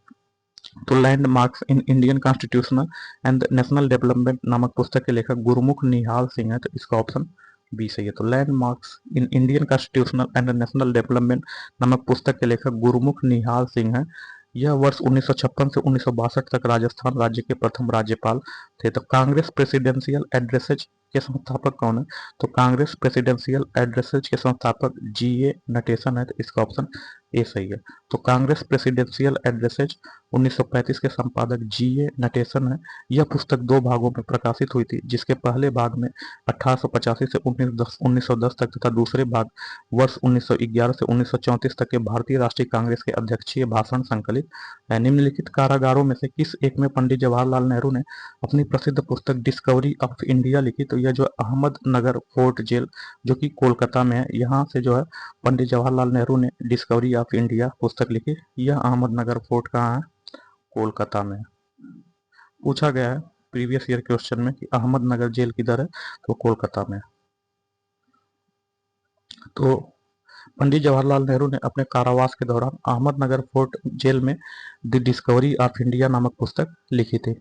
तो landmarks in Indian constitutional and national development नामक पुस्तक के लेखक गुरुमुख निहाल सिंह है। तो इसका ऑप्शन बी सही है। तो landmarks in Indian constitutional and national development नामक पुस्तक के लेखक गुरुमुख निहाल सिंह है। यह वर्ष 1956 से 1962 तक राजस्थान राज्य के प्रथम राज्यपाल थे। तो कांग्रेस प्रेसिडेंशियल एड्रेसेज के संस्थापक कौन है? तो कांग्रेस प्रेसिडेंशियल एड्रेसेज के संस्थापक G.A. नटेशन है। तो इसका ऑप्शन ए सही है। तो कांग्रेस प्रेसिडेंशियल एड्रेसेज 1935 के संपादक G.A. नटेशन है। यह पुस्तक दो भागों में प्रकाशित हुई थी, जिसके पहले भाग में 1885 से 1910 तक तथा दूसरे भाग वर्ष 1911 से 1934 तक के भारतीय राष्ट्रीय कांग्रेस के अध्यक्षीय भाषण संकलित है। निम्नलिखित कारागारों में से किस एक में पंडित जवाहरलाल नेहरू ने अपनी प्रसिद्ध पुस्तक डिस्कवरी ऑफ इंडिया लिखी? तो यह जो अहमदनगर फोर्ट जेल जो कि कोलकाता में है, यहाँ से जो है पंडित जवाहरलाल नेहरू ने डिस्कवरी ऑफ इंडिया पुस्तक लिखी। यह अहमदनगर फोर्ट कहाँ है? कोलकाता में। पूछा गया है प्रीवियस ईयर क्वेश्चन में कि अहमदनगर जेल किधर है? तो कोलकाता में। तो पंडित जवाहरलाल नेहरू ने अपने कारावास के दौरान अहमदनगर फोर्ट जेल में द डिस्कवरी ऑफ इंडिया नामक पुस्तक लिखी थी।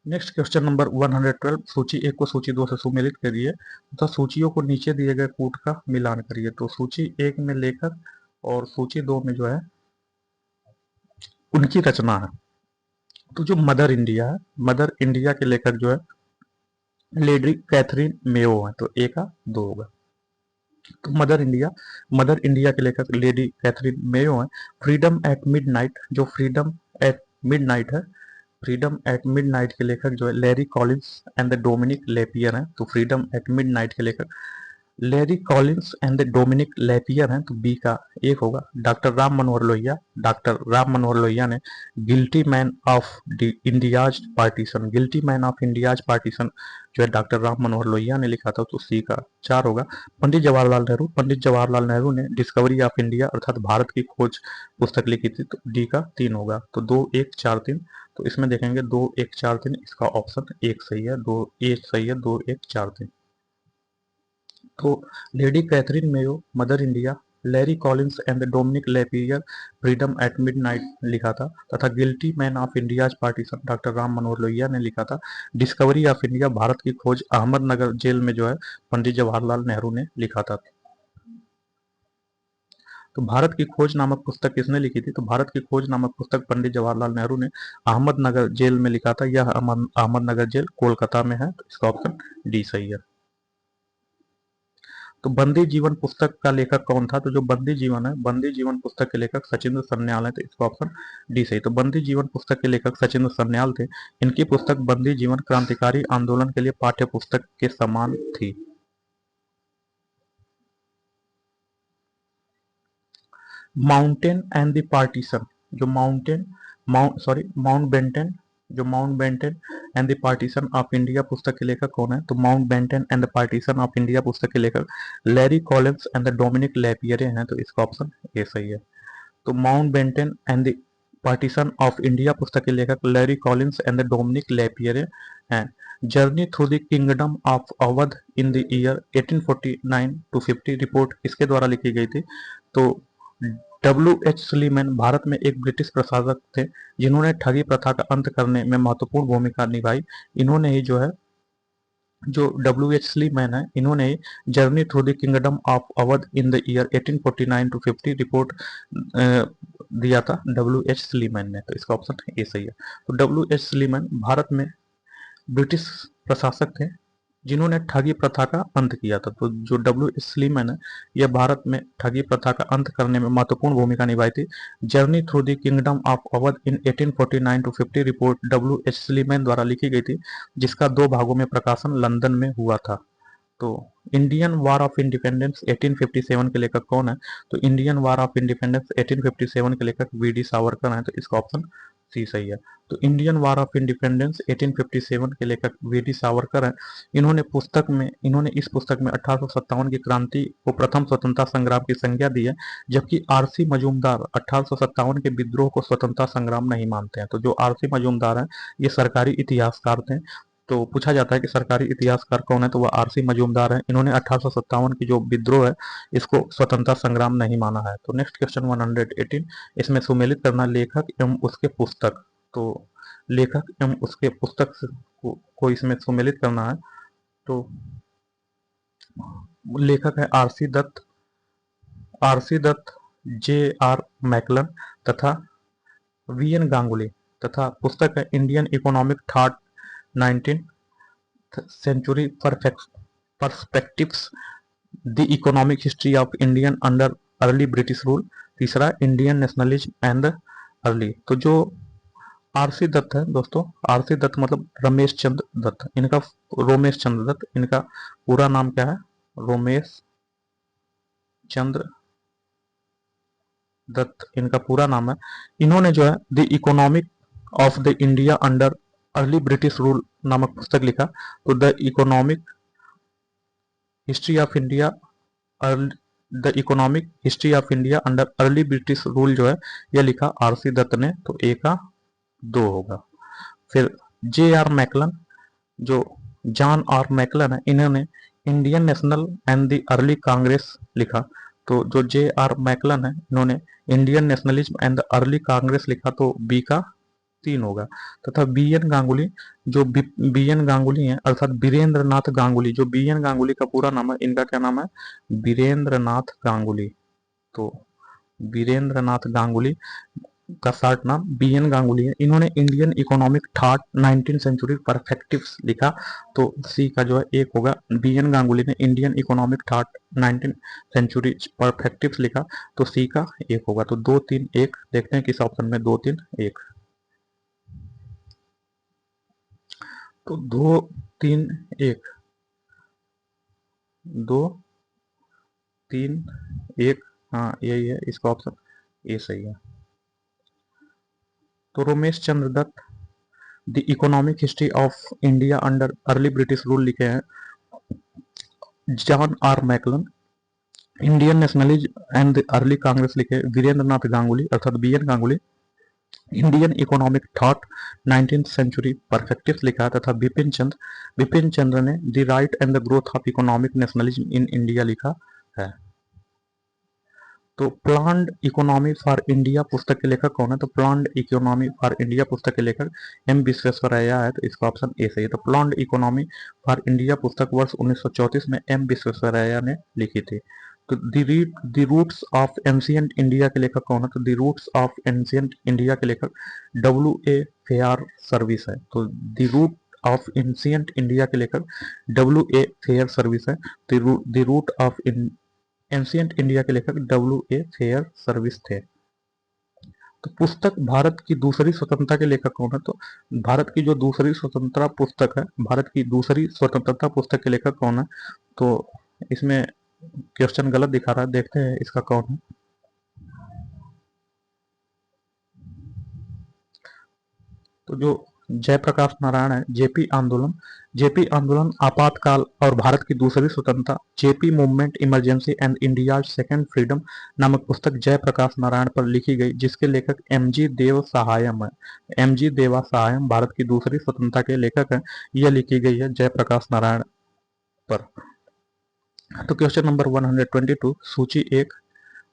नेक्स्ट क्वेश्चन नंबर 112, सूची 1 को सूची 2 से सुमेलित करिए तथा सूचियों को नीचे दिए गए कूट का मिलान करिए। तो सूची 1 में लेखक और सूची 2 में जो है उनकी रचना है। तो जो मदर इंडिया है, मदर इंडिया के लेखक जो है लेडी कैथरीन मेयो है। तो ए का 2 होगा। तो मदर इंडिया के लेखक लेडी कैथरीन मेयो है। फ्रीडम एट मिडनाइट, जो फ्रीडम एट मिडनाइट है, फ्रीडम एट मिडनाइट के लेखक जो है Larry Collins and the Dominique Lapierre हैं। तो फ्रीडम एट मिडनाइट के लेखक Larry Collins and the Dominique Lapierre हैं। तो बी का 1 होगा। डॉक्टर राम मनोहर लोहिया ने guilty man of India's partition, guilty man of India's partition जो है डॉक्टर राम मनोहर लोहिया ने लिखा था। तो सी का 4 होगा। पंडित जवाहरलाल नेहरू ने डिस्कवरी ऑफ इंडिया अर्थात भारत की खोज पुस्तक लिखी थी। तो डी का 3 होगा। तो 2 1 4 3, तो इसमें देखेंगे 2 1 4 3, इसका ऑप्शन 1 सही है। 2 1 सही है। 2 1 4 3। तो lady Katherine Mayo mother India, Larry Collins and Dominique Lapierre freedom at midnight लिखा था तथा guilty man of India's partition doctor Ram Manohar Lohia ने लिखा था। डिस्कवरी ऑफ इंडिया भारत की खोज अहमदनगर जेल में जो है पंडित जवाहरलाल नेहरू ने लिखा था। तो भारत की खोज नामक पुस्तक किसने लिखी थी? तो भारत की खोज नामक पुस्तक पंडित जवाहरलाल नेहरू ने अहमदनगर जेल में लिखा था। यह अहमदनगर जेल कोलकाता में है। तो इसका ऑप्शन डी सही है। तो बंदी जीवन पुस्तक का लेखक कौन था? तो जो बंदी जीवन है, बंदी जीवन पुस्तक के लेखक सचिंद्र सन्याल है। तो इसका ऑप्शन डी सही। तो बंदी जीवन पुस्तक के लेखक सचिंद्र सन्याल थे। इनकी पुस्तक बंदी जीवन क्रांतिकारी आंदोलन के लिए पाठ्य पुस्तक के समान थी। माउंटेन एंड द पार्टीशन, जो Mountbatten and the partition of India पुस्तक के लेखक कौन है? तो Mountbatten and the partition of India पुस्तक के लेखक Larry Collins and the Dominique Lapierre हैं। तो इसका ऑप्शन ए सही है। तो Mountbatten and the partition of India पुस्तक के लेखक Larry Collins and the Dominique Lapierre हैं। Journey through the kingdom of Awadh in the year 1849 to 50 report किसके द्वारा लिखी गई थी? तो W.H. सुलीमैन भारत में एक ब्रिटिश प्रशासक थे जिन्होंने ठगी प्रथा का अंत करने में महत्वपूर्ण भूमिका निभाई। इन्होंने ही जो है, जो W.H. सुलीमैन है, इन्होंने journey through the kingdom of Awadh in the year 1849 to 50 report दिया था W.H. सुलीमैन ने। तो इसका ऑप्शन ए सही है। तो W.H. सुलीमैन भारत में ब्रिटिश प्रशासक थे जिन्होंने ठगी प्रथा का अंत किया था। तो जो W.H. सुलीमैन है, यह भारत में ठगी प्रथा का अंत करने में महत्वपूर्ण भूमिका निभाई थी। Journey through the kingdom of Awadh in 1849 to 50 report W.H. Sleeman द्वारा लिखी गई थी, जिसका 2 भागों में प्रकाशन लंदन में हुआ था। तो इंडियन वार ऑफ इंडिपेंडेंस 1857 के लेखक कौन है? तो इंडियन वार ऑफ इंडिपेंडेंस 1857 के लेखक वी डी सावरकर हैं। तो इसका ऑप्शन सी सही है। तो इंडियन वार ऑफ इंडिपेंडेंस 1857 के लेखक वी डी सावरकर हैं। इन्होंने इस पुस्तक में 1857 की क्रांति को प्रथम स्वतंत्रता संग्राम की संज्ञा दी है, जबकि आरसी मजूमदार 1857 के विद्रोह को स्वतंत्रता संग्राम नहीं मानते हैं। तो जो आरसी मजूमदार हैं, ये सरकारी इतिहासकार थे। तो पूछा जाता है कि सरकारी इतिहासकार कौन है, तो वह आरसी मजूमदार है। इन्होंने 1857 की जो विद्रोह है, इसको स्वतंत्रता संग्राम नहीं माना है। तो नेक्स्ट क्वेश्चन 118, इसमें सुमेलित करना लेखक एवं उसके पुस्तक। तो लेखक एवं उसके पुस्तक को इसमें सुमेलित करना है। तो लेखक है R C Dutt, J R McLane तथा वी एन गांगुली, तथा पुस्तक है Indian economic thought 19th century perspectives, the economic history of Indian under early British rule. तीसरा इंडियन नेशनलिज्म एंड अर्ली। तो जो आरसी दत्त है दोस्तों, आरसी दत्त मतलब रमेश चंद्र दत्त, इनका रोमेश चंद्र दत्त, इनका पूरा नाम क्या है? रोमेश चंद्र दत्त इनका पूरा नाम है। इन्होंने जो है the economic of the India under early British rule नामक पुस्तक लिखा। तो the economic history of India under early British rule जो है, यह लिखा आरसी दत्त ने। तो ए का 2 होगा। फिर जे आर मैकलन, जो जॉन आर मैकलन है, इन्होंने Indian national and the early Congress लिखा। तो जो जे आर मैकलन है, इन्होंने Indian nationalism and the early Congress लिखा। तो बी का 3 होगा। तथा बी एन गांगुली, जो बी एन गांगुली है, अर्थात बीरेंद्र नाथ गांगुली, जो बी एन गांगुली का पूरा नाम है, इनका क्या नाम है? बीरेंद्र नाथ गांगुली। तो बीरेंद्र नाथ गांगुली का शॉर्ट नाम बी एन गांगुली है। इन्होंने Indian economic thought 19th century perspectives लिखा। तो सी का जो है 1 होगा। बी एन गांगुली ने Indian economic thought 19th century perspectives लिखा। तो सी का 1 होगा। तो 2 3 1 देखते हैं किस ऑप्शन में 2 3 1। तो 2 3 1 2 3 1, हाँ यही है, इसका ऑप्शन ए सही है। तो Romesh Chandra Dutt the economic history of India under early British rule लिखे हैं। John R McLane Indian nationalism and the early Congress लिखे वीरेंद्र नाथ गांगुली, अर्थात B N Ganguly. Indian economic thought 19th century perspectives लिखा, तथा बिपिन चंद्र ने the right and the growth of economic nationalism in India लिखा है। तो प्लान्ड इकोनॉमी फॉर इंडिया पुस्तक के लेखक कौन है? तो प्लान्ड इकोनॉमी फॉर इंडिया पुस्तक के लेखक एम विश्वेश्वरैया है। तो इसका ऑप्शन ए सही है। तो प्लान्ड इकोनॉमी फॉर इंडिया पुस्तक वर्ष 1934 में एम विश्वेश्वरैया ने लिखी थी। तो the roots of ancient India के लेखक कौन है? तो the roots of ancient India के लेखक W.A. फेयर सर्विस है। तो the root of ancient India के लेखक W.A. फेयर सर्विस है। The root of ancient India के लेखक W.A. फेयर सर्विस थे। तो पुस्तक भारत की दूसरी स्वतंत्रता के लेखक कौन है? तो भारत की जो दूसरी स्वतंत्रता पुस्तक है, भारत की दूसरी स्वतंत्रता पुस्तक के लेखक कौन है? तो इसमें क्वेश्चन गलत दिखा रहा है, देखते हैं इसका कौन है। तो जो जयप्रकाश नारायण है। जेपी आंदोलन, जेपी आंदोलन आपातकाल और भारत की दूसरी स्वतंत्रता, JP movement emergency and India second freedom नामक पुस्तक जयप्रकाश नारायण पर लिखी गई, जिसके लेखक एमजी देव सहायम है। एमजी देवा सहायम भारत की दूसरी स्वतंत्रता के लेखक हैं। यह लिखी गई है जयप्रकाश नारायण पर। तो क्वेश्चन नंबर 122, सूची 1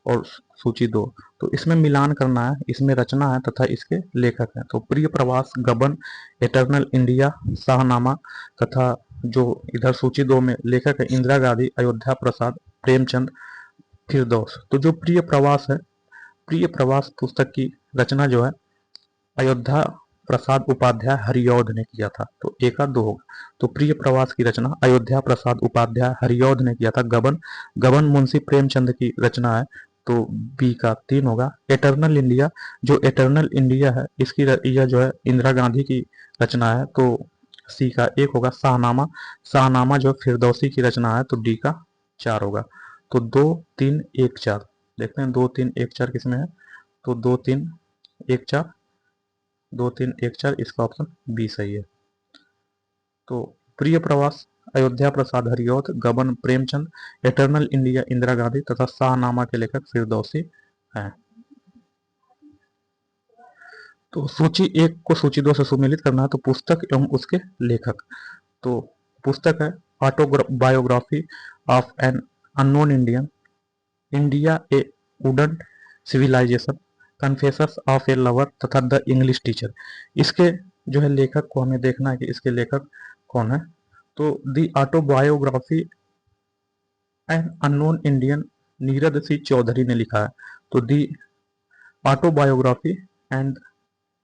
और सूची 2, तो इसमें मिलान करना है, इसमें रचना है तथा इसके लेखक हैं। तो प्रिय प्रवास, गबन, इटरनल इंडिया, शाहनामा, तथा जो इधर सूची 2 में लेखक है इंदिरा गांधी, अयोध्या प्रसाद, प्रेमचंद, फिरदौस। तो जो प्रिय प्रवास है, प्रिय प्रवास पुस्तक की रचना जो है अयोध्या प्रसाद उपाध्याय हरिऔध ने किया था। तो एक का 2 होगा। तो प्रिय प्रवास की रचना अयोध्या प्रसाद उपाध्याय हरिऔध ने किया था। गबन, गबन मुंशी प्रेमचंद की रचना है, तो बी का 3 होगा। एटर्नल इंडिया, जो एटर्नल इंडिया है इसकी यह जो है इंदिरा गांधी की रचना है, तो सी का 1 होगा। शाहनामा, शाहनामा जो फिरदौसी की रचना है, तो डी का 4 होगा। तो 2 3 1 4 देखते हैं 2 3 1 4 किसमें है, तो 2 3 1 4 2 3 1 4 इसका ऑप्शन बी सही है। तो प्रिय प्रवास अयोध्या प्रसाद हरिऔध, गबन प्रेमचंद, एटर्नल इंडिया इंदिरा गांधी तथा शाहनामा के लेखक फिरदौसी हैं। तो सूची 1 को सूची 2 से सुमेलित करना है। तो पुस्तक एवं उसके लेखक, तो पुस्तक है autobiography of an unknown Indian, India a wooden civilisation, confessions of a lover तथा द इंग्लिश टीचर। इसके जो है लेखक को हमें देखना है कि इसके लेखक कौन है। तो the autobiography an unknown Indian Nirad C Chaudhuri ने लिखा है। तो the autobiography and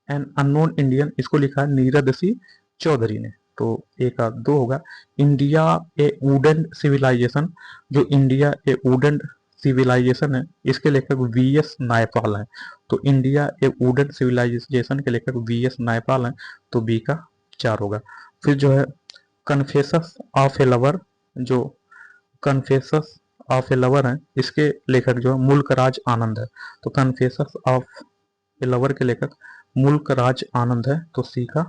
an unknown Indian, इसको लिखा है नीरद सी चौधरी ने। तो एक का 2 होगा। इंडिया ए वुडन सिविलाइजेशन, जो इंडिया ए वुडन सिविलाइजेशन है इसके लेखक वीएस नायपाल हैं। तो इंडिया ए वुडन सिविलाइजेशन के लेखक वीएस नायपाल हैं, तो बी का 4 होगा। फिर जो है कन्फेशंस ऑफ ए लवर, जो कन्फेशंस ऑफ ए लवर है इसके लेखक जो है मुल्कराज आनंद है। तो कन्फेशंस ऑफ ए लवर के लेखक मुल्कराज आनंद है, तो सी का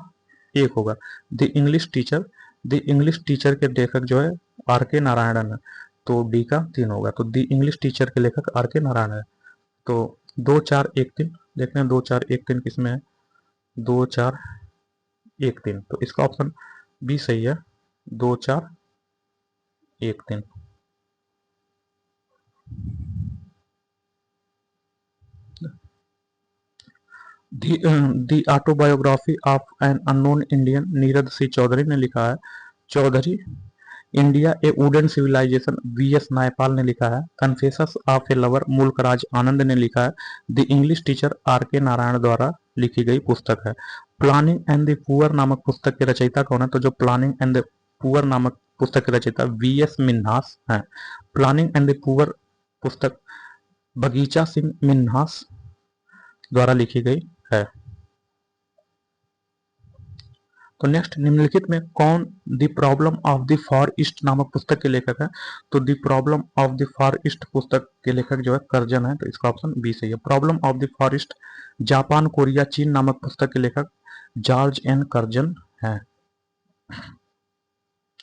1 होगा। The English teacher, the English teacher के लेखक जो है आर के नारायणन है, तो डी का 3 होगा। तो द इंग्लिश टीचर के लेखक आर के नारायण है। तो 2 4 1 3 देखते हैं 2 4 1 3 किसमें है, 2 4 1 3, तो इसका ऑप्शन बी सही है, 2 4 1 3। The autobiography of an unknown Indian, Nirad C Chaudhuri ने लिखा है। Chaudhuri, India a wooden civilization V S Naipaul ने लिखा है। Confessions of a lover Mulk Raj Anand ने लिखा है। द इंग्लिश टीचर आर के नारायण द्वारा लिखी गई पुस्तक है। प्लानिंग एंड द पुअर नामक पुस्तक के रचयिता कौन है, तो जो प्लानिंग एंड द पुअर नामक पुस्तक के रचयिता वी एस मिन्हास है। प्लानिंग एंड द पुअर पुस्तक बगीचा सिंह मिन्हास द्वारा लिखी गई है। तो नेक्स्ट, निम्नलिखित में कौन the problem of the far east नामक पुस्तक के लेखक है, तो the problem of the far east पुस्तक के लेखक जो है कर्जन है, तो इसका ऑप्शन बी सही है। Problem of the far east Japan Korea चीन नामक पुस्तक के लेखक जॉर्ज एन कर्जन है।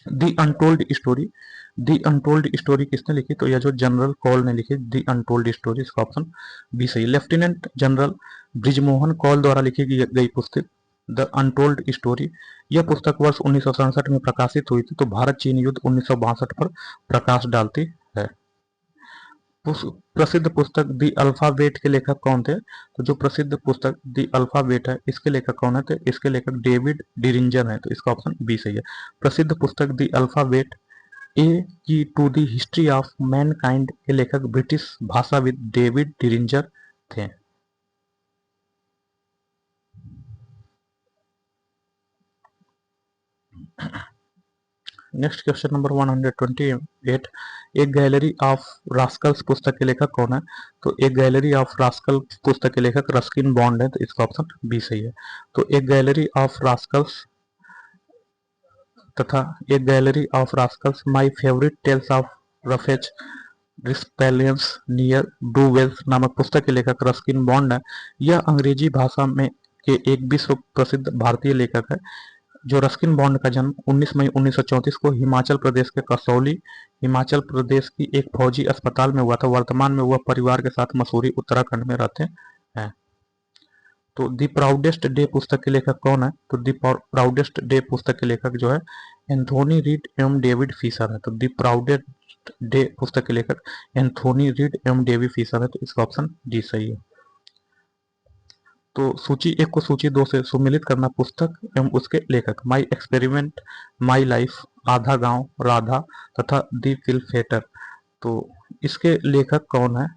The untold story, the untold story किसने लिखी, तो यह जो जनरल कौल ने लिखी दी अनटोल्ड स्टोरी, इसका ऑप्शन बी सही। लेफ्टिनेंट जनरल ब्रिजमोहन कौल द्वारा लिखी गई पुस्तक द अनटोल्ड स्टोरी, यह पुस्तक वर्ष 1967 में प्रकाशित हुई थी। तो भारत चीन युद्ध 1962 पर प्रकाश डालती है। प्रसिद्ध पुस्तक दी अल्फाबेट के लेखक कौन थे, तो जो प्रसिद्ध पुस्तक दी अल्फाबेट है इसके लेखक कौन है, तो इसके लेखक डेविड डिरिंजर है, तो इसका ऑप्शन बी सही है। प्रसिद्ध पुस्तक दी alphabet a key to the history of mankind के लेखक ब्रिटिश भाषाविद डेविड डिरिंजर थे। नेक्स्ट क्वेश्चन नंबर 128, एक गैलरी ऑफ रास्कल्स पुस्तक के लेखक कौन है, तो एक गैलरी ऑफ रास्कल पुस्तक के लेखक रस्किन बॉन्ड है, तो इसका ऑप्शन बी सही है। तो एक गैलरी ऑफ रास्कल्स तथा एक gallery of rascals my favourite tales of rogues rapscallions ne'er do wells नामक पुस्तक के लेखक रस्किन बॉन्ड है। यह अंग्रेजी भाषा में के एक विश्व प्रसिद्ध भारतीय लेखक है। जो रस्किन बॉन्ड का जन्म 19 मई 1934 को हिमाचल प्रदेश के कसौली, हिमाचल प्रदेश की एक फौजी अस्पताल में हुआ था। वर्तमान में वह परिवार के साथ मसूरी, उत्तराखंड में रहते हैं। तो दी प्राउडेस्ट डे पुस्तक के लेखक कौन है? तो दी प्राउडेस्ट डे पुस्तक के लेखक जो है एंथोनी रीड एवं डेविड फिशर है। तो दी प्राउडेस्ट डे पुस्तक के लेखक एंथोनी रीड एवं डेविड फिशर है। तो इसका ऑप्शन डी सही है। तो सूची 1 को सूची 2 से सुमिलित करना। पुस्तक एवं उसके लेखक माई एक्सपेरिमेंट, माई लाइफ, आधा गांव, राधा तथा दी फिल्फेटर। तो इसके लेखक कौन है?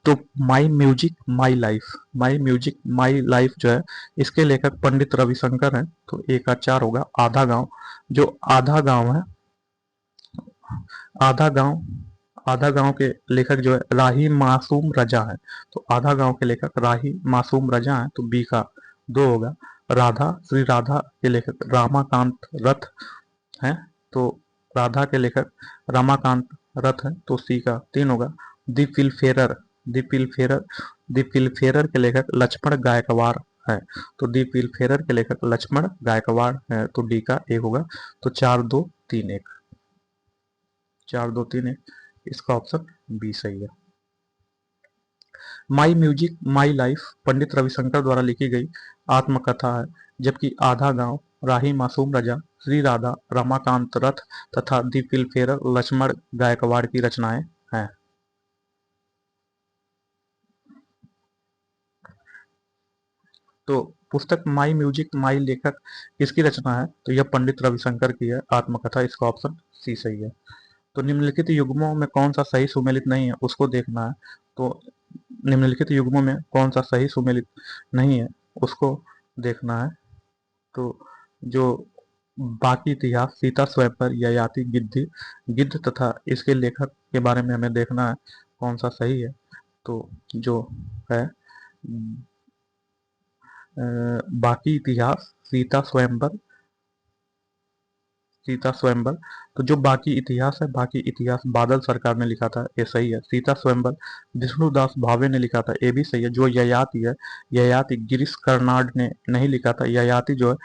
तो my music my life, my music my life जो है इसके लेखक पंडित रविशंकर हैं। तो एक का 4 होगा। आधा गांव, जो आधा गांव है, आधा गांव, आधा गांव के लेखक जो है राही मासूम रजा है। तो आधा गांव के लेखक राही मासूम रजा है। तो बी का 2 होगा। राधा, श्री राधा के लेखक रामाकांत रथ हैं। तो राधा के लेखक रामाकांत रथ है। तो सी का 3 होगा। दी फिल्फेरर, दी फिल्फेरर, दी फिल्फेरर के लेखक लक्ष्मण गायकवाड़ है। तो दी फिल्फेरर के लेखक लक्ष्मण गायकवाड़ है। तो डी का 1 होगा। तो 4 2 3 1, 4 2 3 1, इसका ऑप्शन बी सही है। माई music my life Pandit Ravishankar द्वारा लिखी गई आत्मकथा है, जबकि आधा गांव राही मासूम रजा, श्री राधा रमाकांत रथ तथा दी फिल्फेरर लक्ष्मण गायकवाड़ की रचनाएं हैं। तो पुस्तक माई म्यूजिक माई लेखक किसकी रचना है? तो यह पंडित रविशंकर की है आत्मकथा। इसका ऑप्शन सी सही है। तो निम्नलिखित युग्मों में कौन सा सही सुमेलित नहीं है उसको देखना है। तो निम्नलिखित युग्मों में कौन सा सही सुमेलित नहीं है उसको देखना है। तो जो बाकी इतिहास, सीता स्वयंवर, ययाति, गिद्ध, गिद्ध तथा इसके लेखक के बारे में हमें देखना है कौन सा सही है। तो जो है बाकी इतिहास, सीता स्वयंवर, सीता स्वयंवर। तो जो बाकी इतिहास है, बाकी इतिहास बादल सरकार ने लिखा था, ये सही है। सीता स्वयंवर विष्णुदास भावे ने लिखा था, ये भी सही है। जो ययाति है, ययाति गिरीश कर्नाड ने नहीं लिखा था। ययाति जो है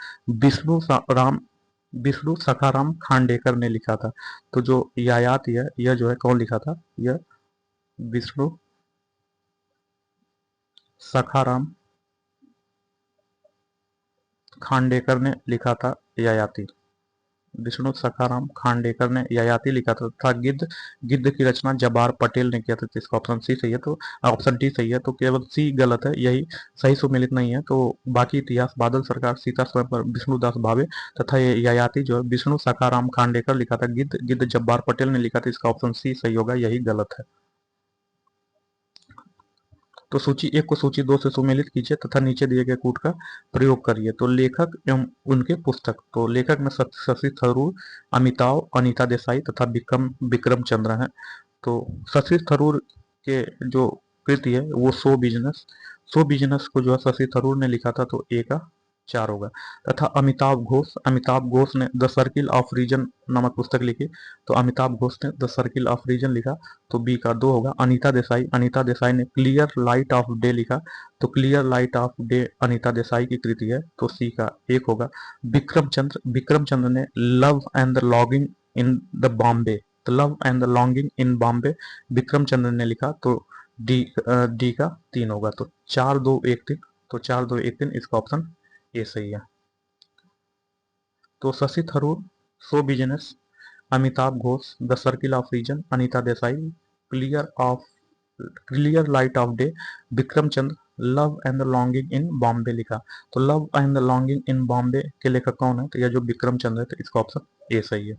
विष्णु सखाराम खांडेकर ने लिखा था। तो जो ययाति है यह जो है कौन लिखा था? यह विष्णु सखाराम खांडेकर ने लिखा था ययाति। विष्णु सखाराम खांडेकर ने ययाति लिखा था। गिद्ध, गिद्ध की रचना जबार पटेल ने किया था। इसका ऑप्शन सी सही है। तो ऑप्शन डी सही है। तो केवल सी गलत है, यही सही सुमेलित नहीं है। तो बाकी इतिहास बादल सरकार, सीता स्वयंवर विष्णुदास भावे तथा ये ययाति जो है विष्णु सखाराम खांडेकर लिखा था। गिद्ध, गिद्ध जब्बार पटेल ने लिखा था। इसका ऑप्शन सी सही होगा, यही गलत है। तो सूची 1 को सूची 2 से सुमेलित कीजिए तथा नीचे दिए गए कूट का प्रयोग करिए। तो लेखक एवं उनके पुस्तक। तो लेखक में शशि थरूर, अमिताभ, अनीता देसाई तथा विक्रम चंद्र हैं। तो शशि थरूर के जो कृति है वो शो बिजनेस को जो है शशि थरूर ने लिखा था। तो ए का 4 होगा। तथा अमिताभ घोष ने द सर्किल ऑफ रीजन नामक पुस्तक लिखी। तो अमिताभ घोष ने द सर्किल ऑफ रीजन लिखा। तो बी का 2 होगा। अनीता देसाई ने क्लियर लाइट ऑफ डे लिखा। तो clear light of day Anita Desai की कृति है। तो सी का 1 होगा। विक्रम चंद्र ने love and the logging in the Bombay, तो love and the longing in Bombay Vikram Chandra ने लिखा। तो डी का 3 होगा। तो 4 2 1 3, तो 4 2 1 3, इसका ऑप्शन ये सही है। तो Shashi Tharoor show business, Amitabh Ghosh the circle of reason, Anita Desai clear light of day, Vikram Chandra love and the longing in Bombay लिखा। तो love and the longing in Bombay के लेखक कौन है? तो यह जो विक्रम चंद्र है, तो इसका ऑप्शन ए सही है।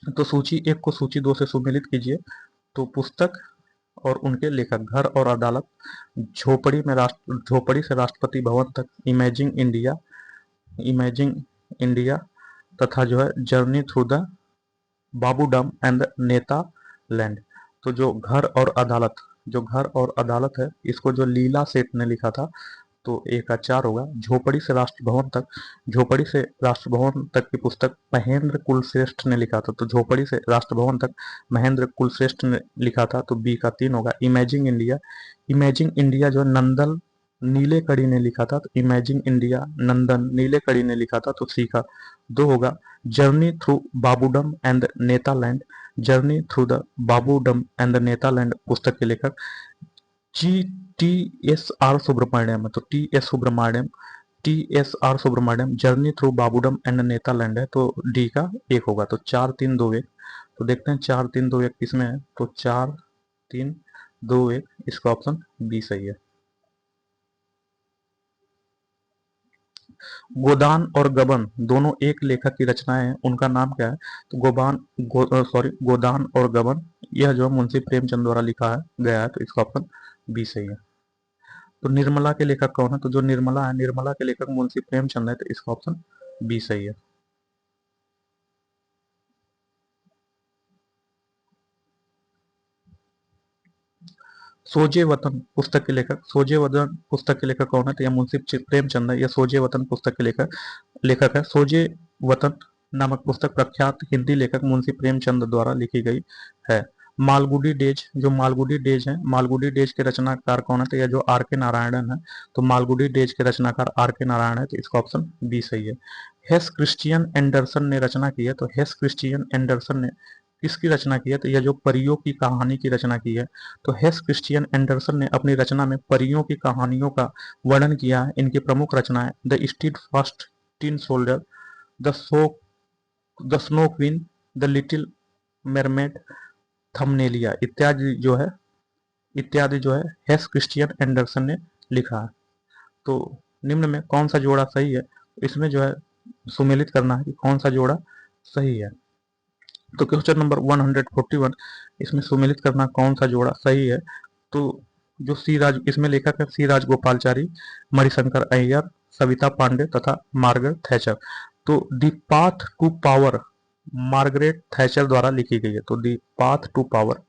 तो सूची 1 को सूची 2 से सुमेलित कीजिए। तो पुस्तक और उनके लेखक घर और अदालत, झोपड़ी से राष्ट्रपति भवन तक, इमेजिंग इंडिया तथा जो है जर्नी थ्रू द बाबू डम एंड नेता लैंड। तो जो घर और अदालत है इसको जो लीला सेठ ने लिखा था। तो ए का 4 होगा। झोपड़ी से राष्ट्रभवन तक, झोपड़ी से राष्ट्रभवन तक की पुस्तक महेंद्र कुलश्रेष्ठ ने लिखा था, तो झोपड़ी से राष्ट्रभवन तक महेंद्र कुलश्रेष्ठ ने लिखा था, तो बी का 3 होगा। इमेजिंग इंडिया, इमेजिंग इंडिया जो है नंदन नीलेकड़ी ने लिखा था, तो इमेजिंग इंडिया नंदन नीलेकड़ी ने लिखा था, तो सी का 2 होगा। Journey through Babudom and Netaland, journey through the Babudom and the Netaland पुस्तक के लेखक G T S R Subramanian, तो T S Subramanian, T S R Subramanian journey through Babudom and Netaland है, तो डी का 1 होगा। तो 4 3 2 1, तो देखते हैं 4 3 2 1 किसमें है, तो 4 3 2 1, इसका ऑप्शन बी सही है। गोदान और गबन दोनों एक लेखक की रचनाएं हैं, उनका नाम क्या है, तो गोदान और गबन, यह जो मुंशी प्रेमचंद द्वारा लिखा है गया है, तो इसका ऑप्शन बी सही है। तो निर्मला के लेखक कौन है, तो जो निर्मला है, निर्मला के लेखक मुंशी प्रेमचंद है, तो इसका ऑप्शन बी सही है। सोजे वतन पुस्तक के लेखक, सोजे वतन पुस्तक के लेखक कौन है, तो यह मुंशी प्रेमचंद है। यह सोजे वतन पुस्तक के लेखक है। सोजे वतन नामक पुस्तक प्रख्यात हिंदी लेखक मुंशी प्रेमचंद द्वारा लिखी गई है। मालगुडी डेज, जो मालगुडी डेज है, मालगुडी डेज के रचनाकार कौन है, तो यह जो आर के नारायणन है, तो मालगुडी डेज के रचनाकार आर के नारायण है, तो इसका ऑप्शन बी सही है। हेस क्रिश्चियन एंडरसन ने रचना की है, तो हेस क्रिश्चियन एंडरसन ने किसकी रचना की है, तो यह जो परियों की कहानी की रचना की है, तो हेस क्रिश्चियन एंडरसन ने अपनी रचना में परियों की कहानियों का वर्णन किया है। इनकी प्रमुख रचनाएं the steadfast tin soldier, the snow queen, the little mermaid, Thumbelina इत्यादि जो है हेस क्रिश्चियन एंडरसन ने लिखा है। तो निम्न में कौन सा जोड़ा सही है, इसमें जो है सुमेलित करना है कि कौन सा जोड़ा सही है। तो क्वेश्चन नंबर 141, इसमें सुमेलित करना कौन सा जोड़ा सही है, तो जो सी राज, इसमें लेखक है सी राजगोपालचारी, मणिशंकर अय्यर, सविता पांडे तथा मार्गरेट थैचर। तो the path to power Margaret Thatcher द्वारा लिखी गई है, तो the path to power,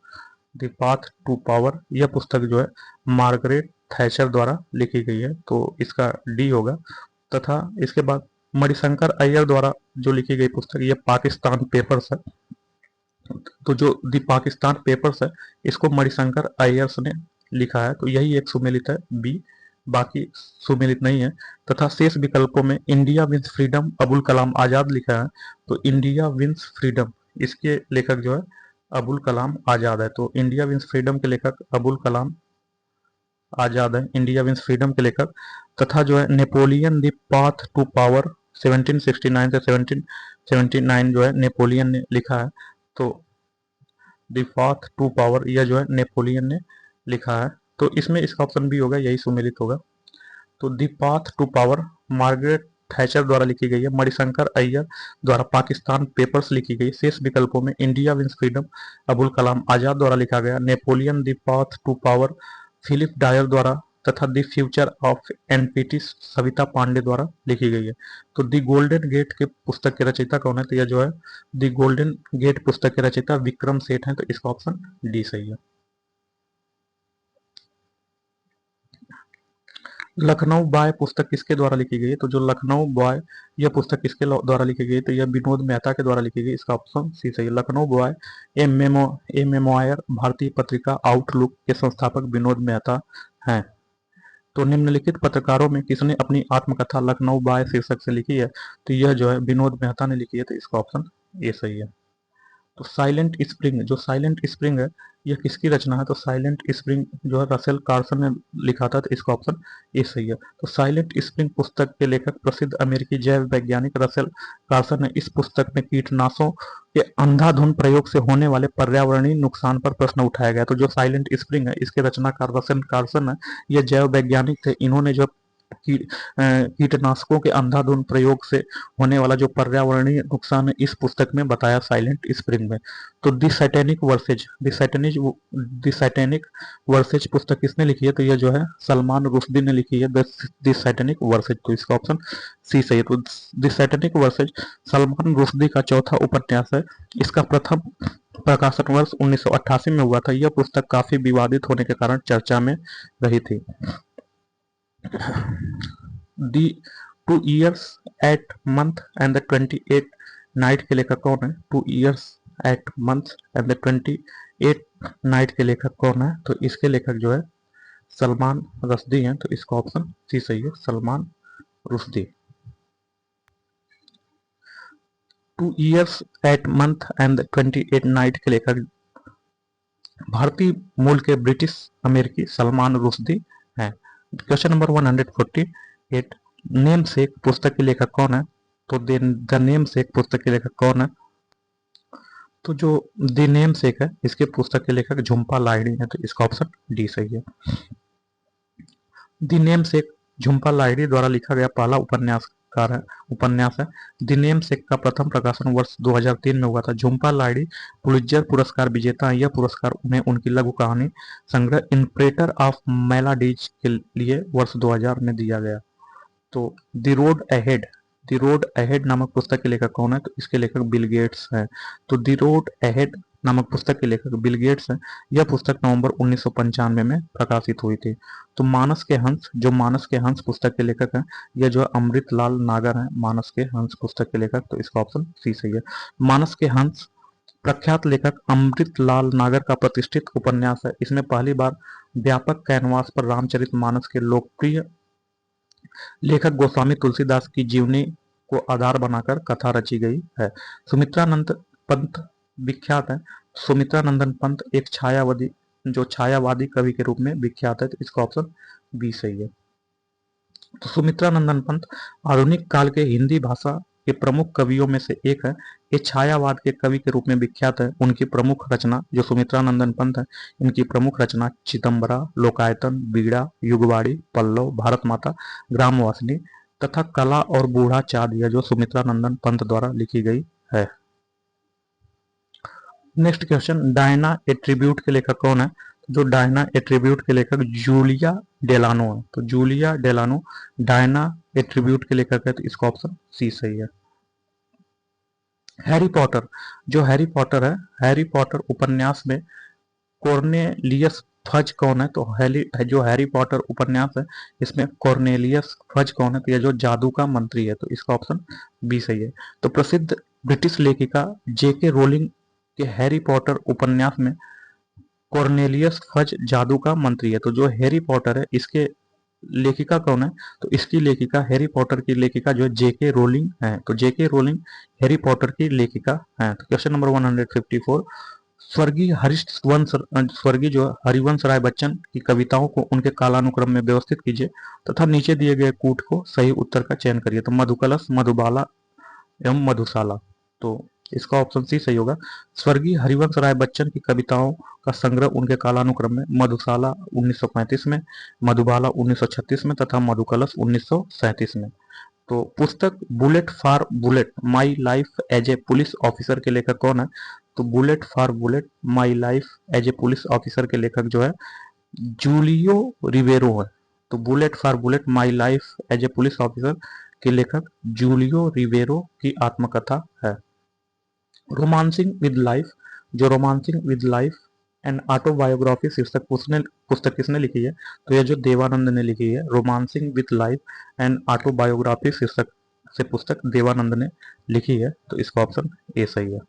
the path to power यह पुस्तक जो है मार्गरेट थैचर द्वारा लिखी गई है, तो इसका डी होगा। तथा इसके बाद मणिशंकर अय्यर द्वारा जो लिखी गई पुस्तक, यह पाकिस्तान पेपर्स है, तो जो दी पाकिस्तान पेपर्स है, इसको मणिशंकर अय्यर्स ने लिखा है, तो यही एक सुमेलित है बी, बाकी सुमेलित नहीं है। तथा शेष विकल्पों में India wins freedom Abul Kalam आजाद लिखा है, तो इंडिया विंस फ्रीडम इसके लेखक जो है अबुल कलाम आजाद है, तो इंडिया विंस फ्रीडम के लेखक अबुल कलाम आजाद है, इंडिया विंस फ्रीडम के लेखक। तथा जो है Napoleon the path to power 1769 से 1779 जो है नेपोलियन ने लिखा है, तो द पाथ टू पावर यह जो है नेपोलियन ने लिखा है, तो इसमें इसका ऑप्शन भी होगा, यही सुमेलित होगा। तो the path to power Margaret Thatcher द्वारा लिखी गई है, मणिशंकर अय्यर द्वारा पाकिस्तान पेपर्स लिखी गई। शेष विकल्पों में India wins freedom Abul Kalam Azad द्वारा लिखा गया, Napoleon the path to power Philip Dyer द्वारा, तथा the future of NPT Savita Pande द्वारा लिखी गई है। तो द गोल्डन गेट के पुस्तक के रचयिता कौन है, तो यह जो है द गोल्डन गेट पुस्तक के रचयिता विक्रम सेठ है, तो इसका ऑप्शन डी सही है। लखनऊ बॉय पुस्तक किसके द्वारा लिखी गई है, तो जो लखनऊ बॉय यह पुस्तक किसके द्वारा लिखी गई है, तो यह विनोद मेहता के द्वारा लिखी गई, इसका ऑप्शन सी सही है। लखनऊ बॉय ए मेमोयर भारतीय पत्रिका आउटलुक के संस्थापक विनोद मेहता हैं। तो निम्नलिखित पत्रकारों में किसने अपनी आत्मकथा लखनऊ बॉय शीर्षक से लिखी है, तो यह जो है विनोद मेहता ने लिखी है, तो इसका ऑप्शन ए सही है। तो साइलेंट स्प्रिंग, जो साइलेंट स्प्रिंग है यह किसकी रचना है, तो साइलेंट स्प्रिंग जो है रसेल कार्सन ने लिखा था, तो इसका ऑप्शन ए सही है। तो साइलेंट स्प्रिंग पुस्तक के लेखक प्रसिद्ध अमेरिकी जैव वैज्ञानिक रसेल कार्सन ने इस पुस्तक में कीटनाशों के अंधाधुंध प्रयोग से होने वाले पर्यावरणीय नुकसान पर प्रश्न उठाया गया। तो जो साइलेंट स्प्रिंग है इसके रचनाकार रसेल कार्सन है, यह जैव वैज्ञानिक थे, इन्होंने जो कीटनाशकों के अंधाधुंध प्रयोग से होने वाला जो पर्यावरणीय नुकसान है इस पुस्तक में बताया साइलेंट स्प्रिंग में। तो द सैटेनिक वर्सेज पुस्तक किसने लिखी है, तो यह जो है सलमान रुश्दी ने लिखी है, द सैटेनिक वर्सेज, तो इसका ऑप्शन सी सही है। तो the satanic versus Salman Rushdie का चौथा उपन्यास है, इसका प्रथम प्रकाशन वर्ष 1988 में हुआ था। यह पुस्तक काफी विवादित होने के कारण चर्चा में रही थी। दी 2 years 8 month and the 28 night के लेखक कौन है? 2 years 8 months and the 28 night के लेखक कौन है? तो इसके लेखक जो है सलमान रुश्दी हैं, तो इसका ऑप्शन सी सही है, Salman Rushdie. 2 years 8 month and 28 night के लेखक भारतीय मूल के ब्रिटिश अमेरिकी सलमान रुश्दी हैं। क्वेश्चन नंबर 148, नेम सेक पुस्तक के लेखक कौन है? तो द नेम सेक पुस्तक के लेखक कौन है? तो जो द नेम सेक है इसके पुस्तक के लेखक झुम्पा लाहिड़ी है, तो इसका ऑप्शन डी सही है। द नेम सेक झुम्पा लाहिड़ी द्वारा लिखा गया पहला उपन्यास है। द नेम सेक का प्रथम प्रकाशन वर्ष 2003 में हुआ था। झुम्पा लाहिड़ी पुलित्जर पुरस्कार विजेता हैं। यह पुरस्कार उन्हें उनकी लघु कहानी संग्रह इम्प्रेटर ऑफ मेलाडीज के लिए वर्ष 2000 में दिया गया। तो द रोड अहेड नामक पुस्तक के लेखक कौन है? तो इसके लेखक बिल गेट्स हैं। तो द रोड अहेड नामक पुस्तक के लेखक बिल गेट्स हैं। यह पुस्तक नवंबर 1995 में प्रकाशित हुई थी। तो मानस के हंस पुस्तक के लेखक हैं, यह जो है अमृतलाल नागर हैं, मानस के हंस पुस्तक के लेखक, तो इसका ऑप्शन सी सही है। मानस के हंस प्रख्यात लेखक अमृतलाल नागर का प्रतिष्ठित उपन्यास है। इसमें पहली बार व्यापक कैनवास पर रामचरितमानस के लोकप्रिय लेखक गोस्वामी तुलसीदास की जीवनी को आधार बनाकर कथा रची गई है। सुमित्रानंद पंत विख्यात है। सुमित्रानंदन पंत एक छायावादी कवि के रूप में विख्यात है, तो इसका ऑप्शन बी सही है। तो सुमित्रानंदन पंत आधुनिक काल के हिंदी भाषा के प्रमुख कवियों में से एक है। ये छायावाद के कवि के रूप में विख्यात है। उनकी प्रमुख रचना जो सुमित्रानंदन पंत है, इनकी प्रमुख रचना चिदम्बरा, लोकायतन, बीड़ा, युगवाड़ी, पल्लव, भारत माता, ग्रामवासिनी तथा कला और बूढ़ा चाँद यह जो सुमित्रानंदन पंत द्वारा लिखी गई है। नेक्स्ट क्वेश्चन, डायना ए ट्रिब्यूट के लेखक कौन है? जो डायना ए ट्रिब्यूट के लेखक जूलिया डेलानो है। तो जूलिया डेलानो डायना ए ट्रिब्यूट के लेखक है, तो इसका ऑप्शन सी सही है। हैरी पॉटर है, हैरी पॉटर उपन्यास में कॉर्नेलियस फज कौन है? तो जो हैरी पॉटर उपन्यास है इसमें कॉर्नेलियस फज कौन है? तो यह जो जादू का मंत्री है, तो इसका ऑप्शन बी सही है। तो प्रसिद्ध ब्रिटिश लेखिका जेके रोलिंग के हैरी पॉटर उपन्यास में कॉर्नेलियस फज जादू का मंत्री है। तो जो हैरी पॉटर है इसके लेखिका कौन है? तो इसकी लेखिका हैरी पॉटर की लेखिका जो है जेके रोलिंग है। तो जेके रोलिंग हैरी पॉटर की लेखिका है। तो क्वेश्चन नंबर 154, स्वर्गीय जो हरिवंश राय बच्चन की कविताओं को उनके कालानुक्रम में व्यवस्थित कीजिए तथा नीचे दिए गए कूट को सही उत्तर का चयन करिए। तो मधुकलश, मधुबाला एवं मधुशाला, तो इसका ऑप्शन सी सही होगा। स्वर्गीय हरिवंश राय बच्चन की कविताओं का संग्रह उनके कालानुक्रम में मधुशाला 1935 में, मधुबाला 1936 में तथा मधुकलश 1937 में। तो पुस्तक bullet for bullet my life as a police officer के लेखक कौन है? तो bullet for bullet my life as a police officer के लेखक जो है जूलियो रिवेरो है। तो bullet for bullet my life as a police officer के लेखक जूलियो रिवेरो की आत्मकथा है। Romancing with life and autobiography शीर्षक पुस्तक किसने लिखी है? तो यह जो देवानंद ने लिखी है, romancing with life and autobiography शीर्षक से पुस्तक देवानंद ने लिखी है, तो इसका ऑप्शन ए सही है।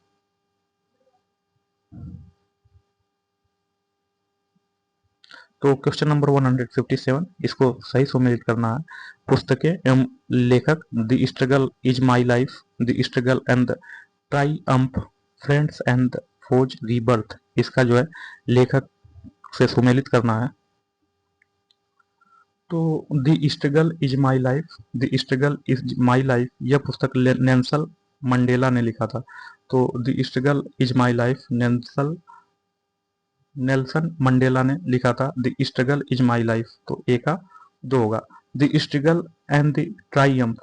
तो क्वेश्चन नंबर 157, इसको सही सुमेलित करना है। पुस्तकें एवं लेखक the struggle is my life, the struggle and the triumph, friends and foes, rebirth, इसका जो है लेखक से सुमेलित करना है। तो the struggle is my life यह पुस्तक नेल्सन मंडेला ने लिखा था। तो the struggle is my life Nelson Mandela ने लिखा था। The struggle is my life, तो ए का 2 होगा। The struggle and the triumph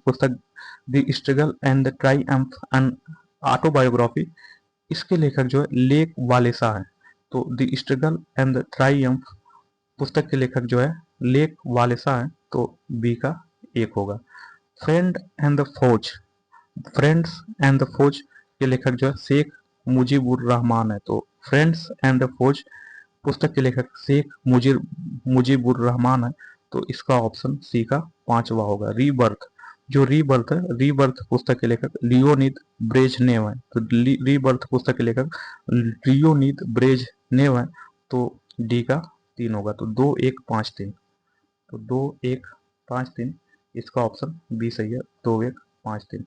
पुस्तक the struggle and the triumph and autobiography, इसके लेखक जो है लेक वालेसा है। तो the struggle and the triumph पुस्तक के लेखक जो है लेक वालेसा है, तो बी का 1 होगा। फ्रेंड्स एंड द फोज के लेखक जो है शेख मुजीबुर रहमान है। तो फ्रेंड्स एंड द फोज पुस्तक के लेखक शेख मुजीबुर रहमान है, तो इसका ऑप्शन सी का 5वां होगा। रीबर्थ, जो रीबर्थ है, रीबर्थ पुस्तक के लेखक लियोनिद ब्रेजनेव है, तो रीबर्थ पुस्तक के लेखक लियोनिद ब्रेजनेव है, तो डी का 3 होगा। तो 2 1 5 3, तो 2 1 5 3 इसका ऑप्शन बी सही है, 2 1 5 3।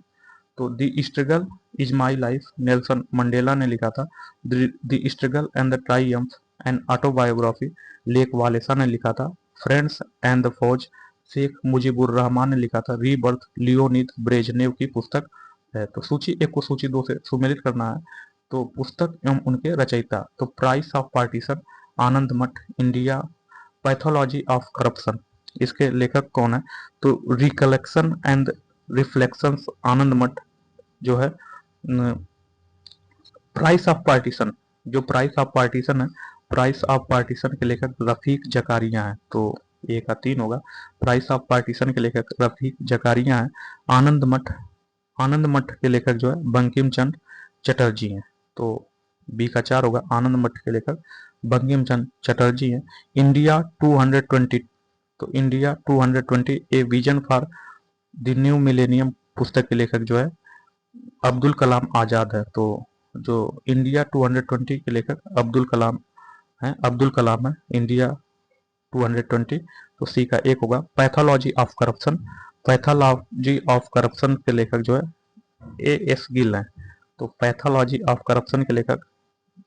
तो the struggle is my life Nelson Mandela ने लिखा था। The struggle and the triumph and autobiography Lech Walesa ने लिखा था। फ्रेंड्स एंड द फौज शेख मुजीबुर रहमान ने लिखा था। रीबर्थ लियोनिद ब्रेजनेव की पुस्तक है। तो सूची 1 को सूची 2 से सुमेलित करना है। तो पुस्तक एवं उनके रचयिता, तो प्राइस ऑफ पार्टीशन आनंद मठ इंडिया, पैथोलॉजी ऑफ करप्शन इसके लेखक कौन है? तो रिकलेक्शन एंड रिफ्लेक्शंस आनंद मठ जो है। प्राइस ऑफ पार्टीशन, जो प्राइस ऑफ पार्टीशन है, प्राइस ऑफ पार्टीशन के लेखक रफीक जकारिया हैं, तो ए का 3 होगा। प्राइस ऑफ पार्टीशन के लेखक रफीक जकारिया हैं। आनंद मठ के लेखक जो है बंकिम चंद्र चटर्जी हैं, तो बी का 4 होगा। आनंद मठ के लेखक बंकिम चंद्र चटर्जी हैं। इंडिया 220, तो India 220 a vision for the new millennium पुस्तक के लेखक जो है अब्दुल कलाम आजाद है, तो जो इंडिया 220 के लेखक अब्दुल कलाम है इंडिया 220, तो सी का 1 होगा। पैथोलॉजी ऑफ करप्शन के लेखक जो है ए एस गिल हैं, तो पैथोलॉजी ऑफ करप्शन के लेखक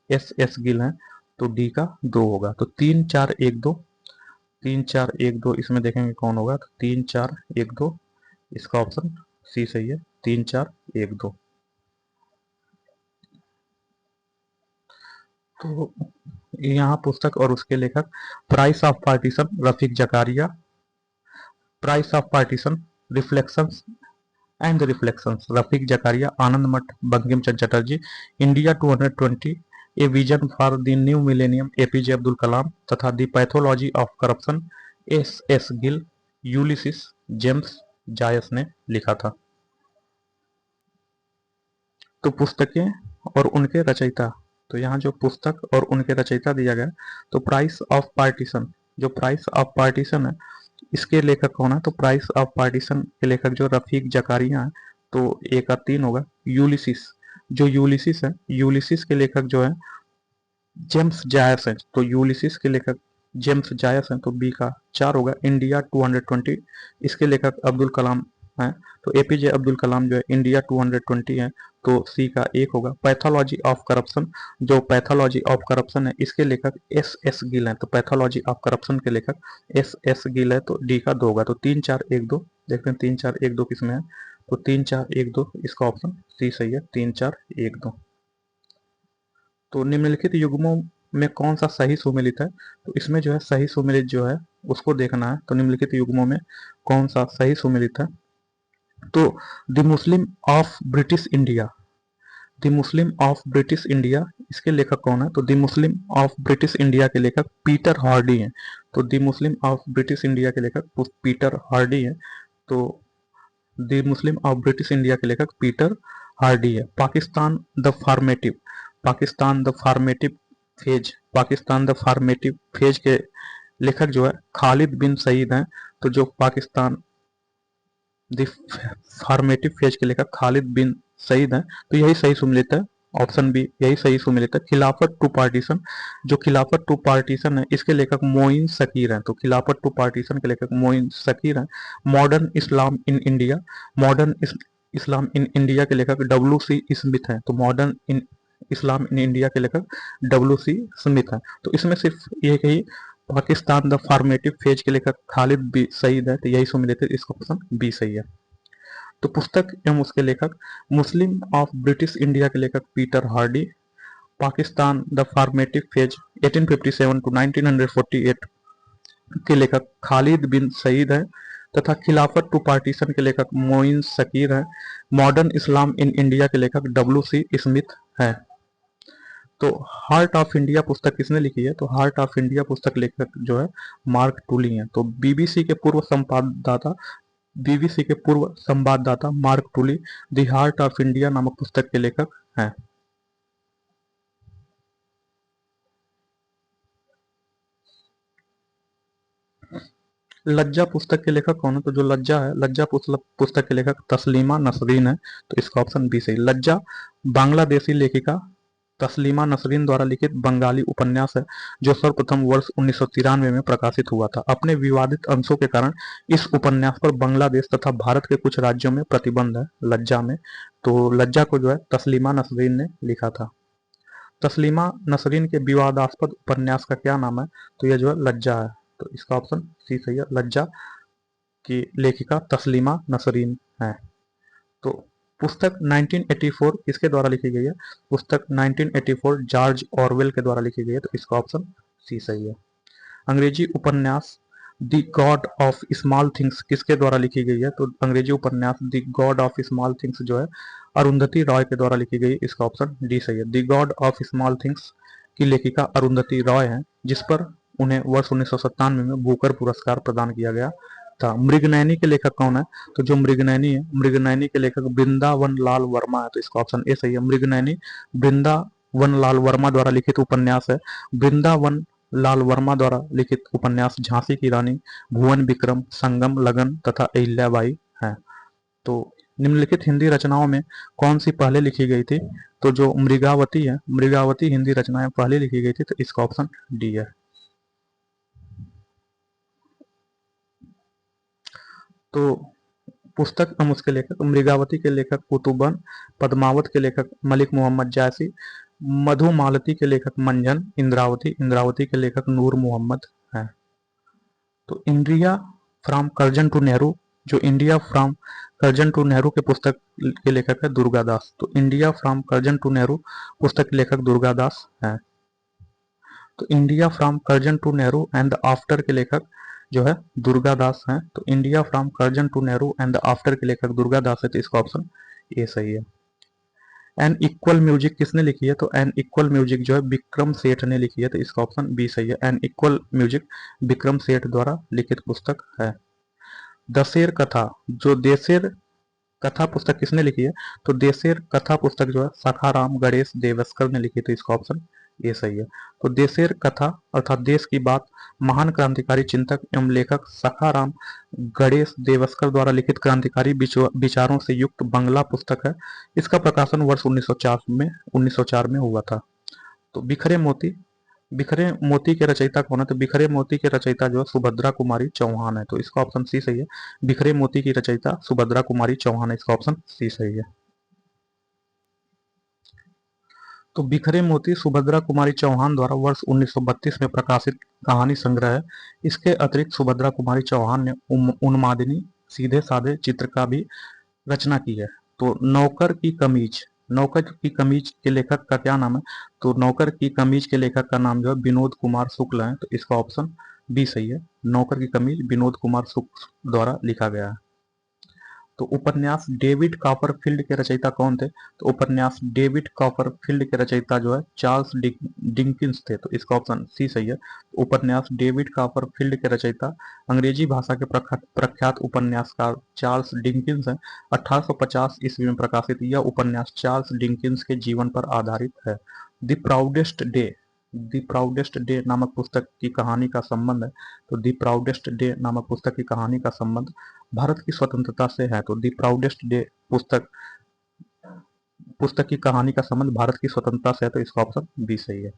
एस गिल हैं, तो डी का 2 होगा। तो 3 4 1 2, 3 4 1 2 इसमें देखेंगे कौन होगा, तो 3 4 1 2 इसका ऑप्शन सी सही है, 3 4 1 2। तो यहाँ पुस्तक और उसके लेखक price of partition Rafiq Zakaria, price of partition reflections and reflections Rafiq Zakaria, Anand Math Bankim Chandra Chatterjee, India 220 a vision for the new millennium APJ Abdul Kalam, तथा the pathology of corruption S Gill, Ulysses James Joyce ने लिखा था। तो पुस्तकें और उनके रचयिता, तो यहाँ जो पुस्तक और उनके रचयिता दिया गया, तो प्राइस ऑफ पार्टीशन, जो प्राइस ऑफ पार्टीशन है इसके लेखक कौन है? तो प्राइस ऑफ पार्टीशन के लेखक जो रफीक जकारिया है, तो ए का 3 होगा। यूलिसिस, जो यूलिसिस है, यूलिसिस के लेखक जो है जेम्स जायस है, तो यूलिसिस के लेखक जेम्स जायस हैं, तो बी का 4 होगा। इंडिया 220 इसके लेखक अब्दुल कलाम हैं, तो एपीजे अब्दुल कलाम जो है इंडिया 220 है, तो सी का 1 होगा। पैथोलॉजी ऑफ करप्शन, जो पैथोलॉजी ऑफ करप्शन है इसके लेखक एस गिल हैं, तो पैथोलॉजी ऑफ करप्शन के लेखक एस गिल है, तो डी का 2 होगा। तो 3 4 1 2 देखते हैं 3 4 1 2 किसमें है, तो 3 4 1 2 इसका ऑप्शन सी सही है, 3 4 1 2। तो निम्नलिखित युग्मों में कौन सा सही सुमेलित है? तो इसमें जो है सही सुमेलित जो है उसको देखना है। तो निम्नलिखित युग्मों में कौन सा सही सुमेलित है? तो the Muslim of British India, the Muslim of British India इसके लेखक कौन है? तो the Muslim of British India के लेखक पीटर हार्डी हैं, तो the Muslim of British India के लेखक पीटर हार्डी हैं, तो the Muslim of British India के लेखक पीटर हार्डी है। Pakistan the formative, Pakistan the formative phase, Pakistan the formative phase के लेखक जो है खालिद बिन सईद हैं, तो जो पाकिस्तान द फॉर्मेटिव फेज के लेखक खालिद बिन सईद हैं, तो यही सही सुमेलित है, ऑप्शन बी यही सही सुमेलित है। खिलाफत टू पार्टीशन, जो खिलाफत टू पार्टीशन है इसके लेखक मोइन सकीर हैं, तो खिलाफत टू पार्टीशन के लेखक मोइन सकीर हैं। Modern Islam in India, modern Islam in India के लेखक WC स्मिथ हैं, तो मॉडर्न इन इस्लाम इन इंडिया के लेखक WC स्मिथ हैं। तो इसमें सिर्फ एक ही पाकिस्तान द फॉर्मेटिव फेज के लेखक खालिद बी सईद है, तो यही सुमेलित है, इसका ऑप्शन बी सही है। तो पुस्तक एवं उसके लेखक मुस्लिम ऑफ ब्रिटिश इंडिया के लेखक Peter Hardy, Pakistan the formative phase 1857 to 1948 के लेखक खालिद बिन सईद है, तथा खिलाफत टू पार्टीशन के लेखक मोइन सकीर है। मॉडर्न इस्लाम इन इंडिया के लेखक WC स्मिथ है। तो हार्ट ऑफ इंडिया पुस्तक किसने लिखी है? तो हार्ट ऑफ इंडिया पुस्तक लेखक जो है मार्क टूली हैं, तो BBC के पूर्व संवाददाता Mark Tully the heart of India नामक पुस्तक के लेखक हैं। लज्जा पुस्तक के लेखक कौन है? तो जो लज्जा है, लज्जा पुस्तक के लेखक तस्लीमा नसरीन है, तो इसका ऑप्शन बी सही। लज्जा बांग्लादेशी लेखिका तस्लीमा नसरीन द्वारा लिखित बंगाली उपन्यास है जो सर्वप्रथम वर्ष 1993 में प्रकाशित हुआ था। अपने विवादित अंशों के कारण इस उपन्यास पर बांग्लादेश तथा भारत के कुछ राज्यों में प्रतिबंध है लज्जा में। तो लज्जा को जो है तस्लीमा नसरीन ने लिखा था। तस्लीमा नसरीन के विवादास्पद उपन्यास का क्या नाम है? तो यह जो है लज्जा है, तो इसका ऑप्शन सी सही है। लज्जा की लेखिका तस्लीमा नसरीन है। तो पुस्तक 1984 किसके द्वारा लिखी गई है? पुस्तक 1984 जॉर्ज ऑरवेल के द्वारा लिखी गई है, तो इसका ऑप्शन सी सही है। अंग्रेजी उपन्यास the God of small things किसके द्वारा लिखी गई है? तो अंग्रेजी उपन्यास the God of small things जो है अरुंधति रॉय के द्वारा लिखी गई, इसका ऑप्शन डी सही है। The God of small things की लेखिका अरुंधति रॉय है, जिस पर उन्हें वर्ष 1997 में बुकर पुरस्कार प्रदान किया गया था। मृगनयनी के लेखक कौन है? तो जो मृगनयनी है, मृगनयनी के लेखक वृंदावन लाल वर्मा है, तो इसका ऑप्शन ए सही है। मृगनयनी वृंदावन लाल वर्मा द्वारा लिखित उपन्यास है। वृंदावन लाल वर्मा द्वारा लिखित उपन्यास झांसी की रानी, भुवन विक्रम, संगम, लगन तथा अहिल्याबाई है। तो निम्नलिखित हिंदी रचनाओं में कौन सी पहले लिखी गई थी? तो जो मृगावती है, मृगावती हिंदी रचनाएं पहले लिखी गई थी, तो इसका ऑप्शन डी है। तो पुस्तक हम उसके लेखक मृगावती के लेखक कुतुबन, पद्मावत के लेखक मलिक मोहम्मद जायसी, मधुमालती के लेखक मंजन, इंद्रावती के लेखक नूर मोहम्मद है। तो India from Curzon to Nehru, जो India from Curzon to Nehru के पुस्तक के लेखक है दुर्गादास। तो India from Curzon to Nehru पुस्तक के लेखक दुर्गादास है। तो India from Curzon to Nehru and the after के लेखक जो है दुर्गादास हैं। तो India from Curzon to Nehru and the after के लेखक दुर्गादास है, तो इसका ऑप्शन ए सही है। एन इक्वल म्यूजिक किसने लिखी है? तो एन इक्वल म्यूजिक जो है विक्रम सेठ ने लिखी है, तो इसका ऑप्शन बी सही है। N equal music Vikram Seth द्वारा लिखित पुस्तक है। दशेर कथा, जो देशेर कथा पुस्तक किसने लिखी है? तो देशेर कथा पुस्तक जो है सखाराम गणेश देवस्कर ने लिखी, तो इसका ऑप्शन ये सही है। तो देशेर कथा अर्थात देश की बात महान क्रांतिकारी चिंतक एवं लेखक सखाराम गणेश देवस्कर द्वारा लिखित क्रांतिकारी विचारों से युक्त बंगला पुस्तक है। इसका प्रकाशन वर्ष 1904 में हुआ था। तो बिखरे मोती के रचयिता कौन है? तो बिखरे मोती के रचयिता जो है सुभद्रा कुमारी चौहान है, तो इसका ऑप्शन सी सही है। बिखरे मोती की रचयिता सुभद्रा कुमारी चौहान है, इसका ऑप्शन सी सही है। तो बिखरे मोती सुभद्रा कुमारी चौहान द्वारा वर्ष 1932 में प्रकाशित कहानी संग्रह है। इसके अतिरिक्त सुभद्रा कुमारी चौहान ने उन्मादिनी सीधे साधे चित्र का भी रचना की है। तो नौकर की कमीज के लेखक का क्या नाम है? तो नौकर की कमीज के लेखक का नाम जो है विनोद कुमार शुक्ल है, तो इसका ऑप्शन बी सही है। नौकर की कमीज विनोद कुमार शुक्ल द्वारा लिखा गया है। तो उपन्यास डेविड कॉपरफील्ड के रचयिता कौन थे? तो उपन्यास डेविड कॉपरफील्ड के रचयिता जो है चार्ल्स डिकिंस थे, तो इसका ऑप्शन सी सही है। उपन्यास डेविड कॉपरफील्ड के रचयिता अंग्रेजी भाषा के प्रख्यात उपन्यासकार चार्ल्स डिकिंस हैं। 1850 ईस्वी में प्रकाशित यह उपन्यास चार्ल्स डिकिंस के जीवन पर आधारित है। द प्राउडेस्ट डे नामक पुस्तक की कहानी का संबंध है। तो द प्राउडेस्ट डे नामक पुस्तक की कहानी का संबंध भारत की स्वतंत्रता से है। तो द प्राउडेस्ट डे पुस्तक की कहानी का संबंध भारत की स्वतंत्रता से है, तो इसका ऑप्शन बी सही है।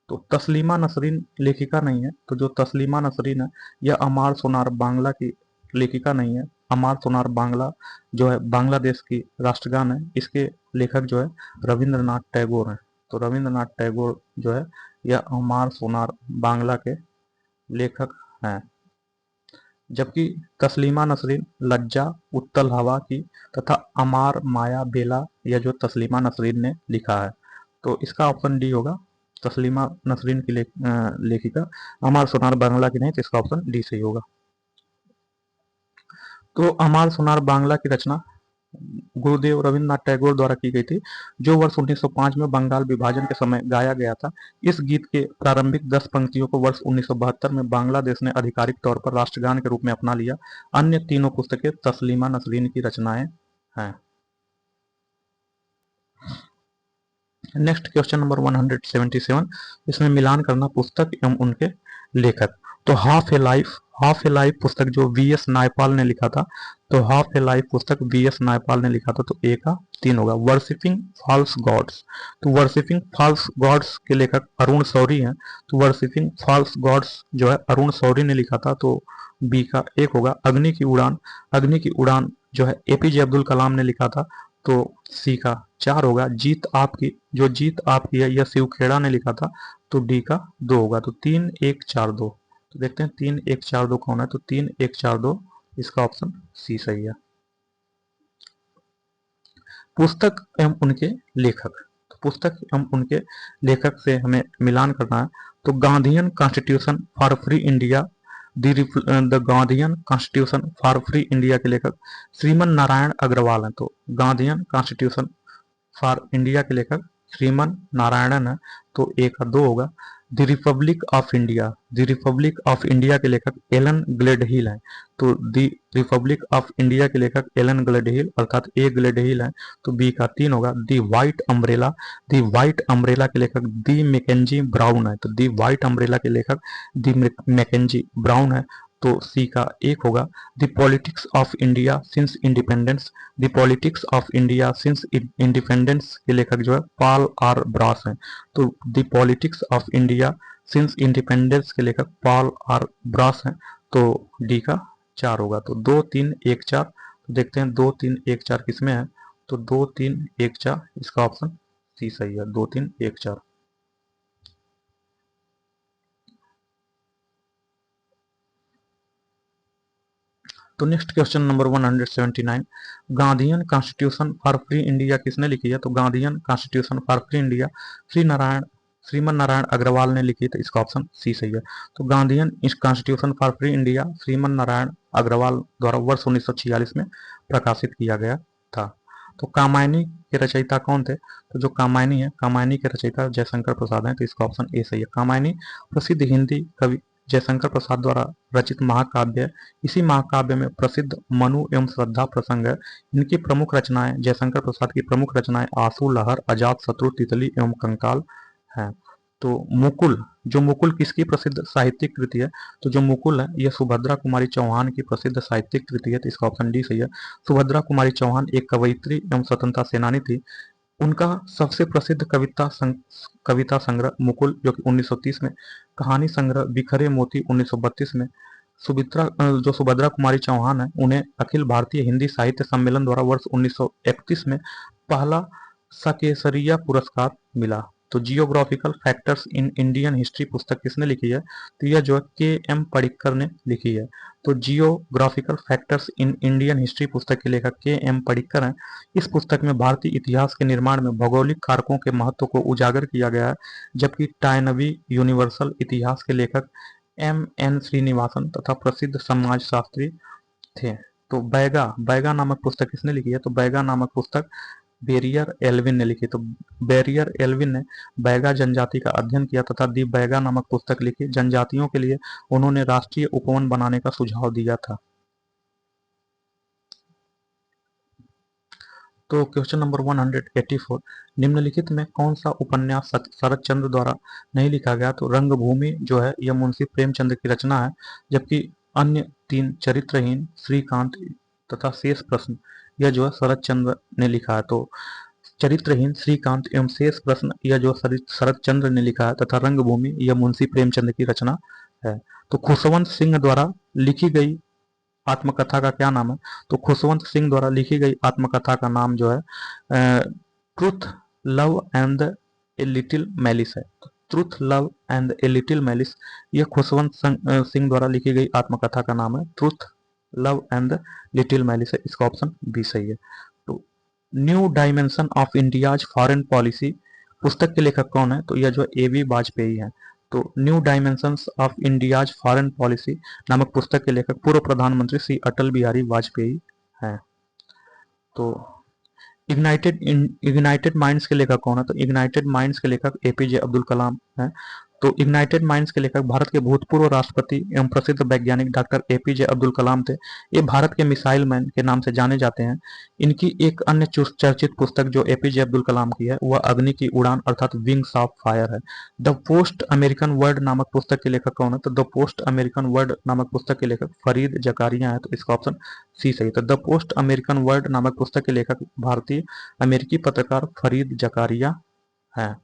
तो तस्लीमा नसरीन लेखिका नहीं है, तो जो तस्लीमा नसरीन है यह अमार सोनार बांग्ला की लेखिका नहीं है। अमार सोनार बांग्ला जो है बांग्लादेश की राष्ट्रगान है। इसके लेखक जो है रविंद्रनाथ टैगोर हैं। तो रविंद्रनाथ टैगोर जो है यह अमार सोनार बांग्ला के लेखक हैं। जबकि तस्लीमा नसरीन लज्जा, उत्तल हवा की तथा अमार माया बेला यह जो तस्लीमा नसरीन ने लिखा है, तो इसका ऑप्शन डी होगा। तस्लीमा नसरीन की लेखिका अमार सोनार बांग्ला की नहीं, तो इसका ऑप्शन डी सही होगा। तो अमार सोनार बांग्ला की रचना गुरुदेव रविंद्रनाथ टैगोर द्वारा की गई थी, जो वर्ष 1905 में बंगाल विभाजन के समय गाया गया था। इस गीत के प्रारंभिक 10 पंक्तियों को वर्ष 1972 में बांग्लादेश ने आधिकारिक तौर पर राष्ट्रगान के रूप में अपना लिया। अन्य तीनों पुस्तकें तस्लीमा नसरीन की रचनाएं हैं। नेक्स्ट क्वेश्चन नंबर 177, इसमें मिलान करना पुस्तक एवं उनके लेखक। तो हाफ ए लाइफ पुस्तक जो वीएस नायपाल ने लिखा था, तो हाफ ए लाइफ पुस्तक वीएस नायपाल ने लिखा था, तो ए का 3 होगा। वर्शिपिंग फॉल्स गॉड्स, तो वर्शिपिंग फॉल्स गॉड्स के लेखक अरुण शौरी हैं, तो वर्शिपिंग फॉल्स गॉड्स जो है अरुण शौरी ने लिखा था, तो बी का 1 होगा। अग्नि की उड़ान जो है एपीजे अब्दुल कलाम ने लिखा था, तो सी का 4 होगा। जीत आपकी है यह शिव खेड़ा ने लिखा था, तो डी का 2 होगा। तो 3 1 4 2, तो देखते हैं 3 1 4 2 कौन है, तो 3 1 4 2 इसका ऑप्शन सी सही है। पुस्तक एवं उनके लेखक, तो पुस्तक एवं उनके लेखक से हमें मिलान करना है। तो Gandhian constitution for free India, the Gandhian constitution for free India के लेखक श्रीमन नारायण अग्रवाल हैं, तो गांधीयन कॉन्स्टिट्यूशन फॉर इंडिया के लेखक श्रीमन नारायणन है, तो ए का 2 होगा। द रिपब्लिक ऑफ इंडिया के लेखक एलन ग्लेडहिल हैं, तो द रिपब्लिक ऑफ इंडिया के लेखक एलन ग्लेडहिल अर्थात ए ग्लेडहिल हैं, तो बी का 3 होगा। द व्हाइट अम्ब्रेला के लेखक दी मैकेंजी ब्राउन है, तो दी व्हाइट अम्ब्रेला के लेखक दी मैकेंजी ब्राउन है, तो सी का 1 होगा। The politics of India since independence, the politics of India since independence के लेखक जो है पॉल आर ब्रास हैं, तो the politics of India since independence के लेखक पॉल आर ब्रास हैं, तो डी का 4 होगा। तो 2 3 1 4, तो देखते हैं 2 3 1 4 किसमें है, तो 2 3 1 4 इसका ऑप्शन सी सही है, 2 3 1 4। तो next question number 179, Gandhian constitution for free India किसने लिखी है, तो Gandhian constitution for free India Shriman Narayan Agarwal ने लिखी, तो इसका ऑप्शन सी सही है। तो Gandhian constitution for free India Shriman Narayan Agarwal द्वारा वर्ष 1946 में प्रकाशित किया गया था। तो कामायनी के रचयिता कौन थे, तो जो कामायनी है, कामायनी के रचयिता जयशंकर प्रसाद हैं, तो इसका ऑप्शन ए सही है। कामायनी प्रसिद्ध हिंदी कवि जयशंकर प्रसाद द्वारा रचित महाकाव्य है। इसी महाकाव्य में प्रसिद्ध मनु एवं श्रद्धा प्रसंग है। इनकी प्रमुख रचनाएं, जयशंकर प्रसाद की प्रमुख रचनाएं आंसू लहर, अजात शत्रु, तितली एवं कंकाल हैं। तो मुकुल किसकी प्रसिद्ध साहित्यिक कृति है, तो जो मुकुल है यह सुभद्रा कुमारी चौहान की प्रसिद्ध साहित्यिक कृति है, तो इसका ऑप्शन डी सही है। सुभद्रा कुमारी चौहान एक कवयित्री एवं स्वतंत्रता सेनानी थी। उनका सबसे प्रसिद्ध कविता संग्रह मुकुल जो कि 1930 में, कहानी संग्रह बिखरे मोती 1932 में। जो सुभद्रा कुमारी चौहान है उन्हें अखिल भारतीय हिंदी साहित्य सम्मेलन द्वारा वर्ष 1931 में पहला साकेसरिया पुरस्कार मिला। तो geographical factors in Indian history पुस्तक किसने लिखी है, तो यह जो है के एम पडिक्कर ने लिखी है। तो geographical factors in Indian history पुस्तक के लेखक के एम पडिक्कर हैं। इस पुस्तक में भारतीय इतिहास के निर्माण में भौगोलिक कारकों के महत्व को उजागर किया गया है, जबकि टायनवी यूनिवर्सल इतिहास के लेखक एम एन श्रीनिवासन तथा प्रसिद्ध समाजशास्त्री थे। तो बैगा नामक पुस्तक किसने लिखी है, तो बैगा नामक पुस्तक बेरियर एल्विन ने लिखी। तो बेरियर एल्विन ने बैगा जनजाति का अध्ययन किया तथा दी बैगा नामक पुस्तक लिखी। जनजातियों के लिए उन्होंने राष्ट्रीय उपवन बनाने का सुझाव दिया था। तो क्वेश्चन नंबर 184, निम्नलिखित में कौन सा उपन्यास शरत चंद्र द्वारा नहीं लिखा गया, तो रंगभूमि जो है यह मुंशी प्रेमचंद की रचना है, जबकि अन्य 3 चरित्रहीन, श्रीकांत तथा शेष प्रश्न यह जो है शरत चंद्र ने लिखा है। तो चरित्रहीन, श्रीकांत एवं शेष प्रश्न यह जो शरत चंद्र ने लिखा है तथा रंगभूमि यह मुंशी प्रेमचंद की रचना है। तो खुशवंत सिंह द्वारा लिखी गई आत्मकथा का क्या नाम है, तो खुशवंत सिंह द्वारा लिखी गई आत्मकथा का नाम जो है truth love and a little malice है। Truth love and a little malice यह खुशवंत सिंह द्वारा लिखी गई आत्मकथा का नाम है। Truth love and little malice है, इसका ऑप्शन बी सही है। तो new dimension of India's foreign policy पुस्तक के लेखक कौन है, तो यह जो ए बी वाजपेयी है। तो new dimensions of India's foreign policy नामक पुस्तक के लेखक पूर्व प्रधानमंत्री श्री अटल बिहारी वाजपेयी हैं। तो इग्नाइटेड माइंड्स के लेखक कौन है, तो इग्नाइटेड माइंड्स के लेखक एपीजे अब्दुल कलाम हैं। तो इग्नाइटेड माइंड्स के लेखक भारत के भूतपूर्व राष्ट्रपति एवं प्रसिद्ध वैज्ञानिक डॉक्टर एपीजे अब्दुल कलाम थे। ये भारत के मिसाइल मैन के नाम से जाने जाते हैं। इनकी एक अन्य चर्चित पुस्तक जो एपीजे अब्दुल कलाम की है वह अग्नि की उड़ान अर्थात विंग्स ऑफ फायर है। द पोस्ट अमेरिकन वर्ल्ड नामक पुस्तक के लेखक कौन है? तो द पोस्ट अमेरिकन वर्ल्ड नामक पुस्तक के लेखक फरीद जकारिया है। तो इसका ऑप्शन सी सही। तो द पोस्ट अमेरिकन वर्ल्ड नामक पुस्तक के लेखक भारतीय अमेरिकी पत्रकार फरीद जकारिया है।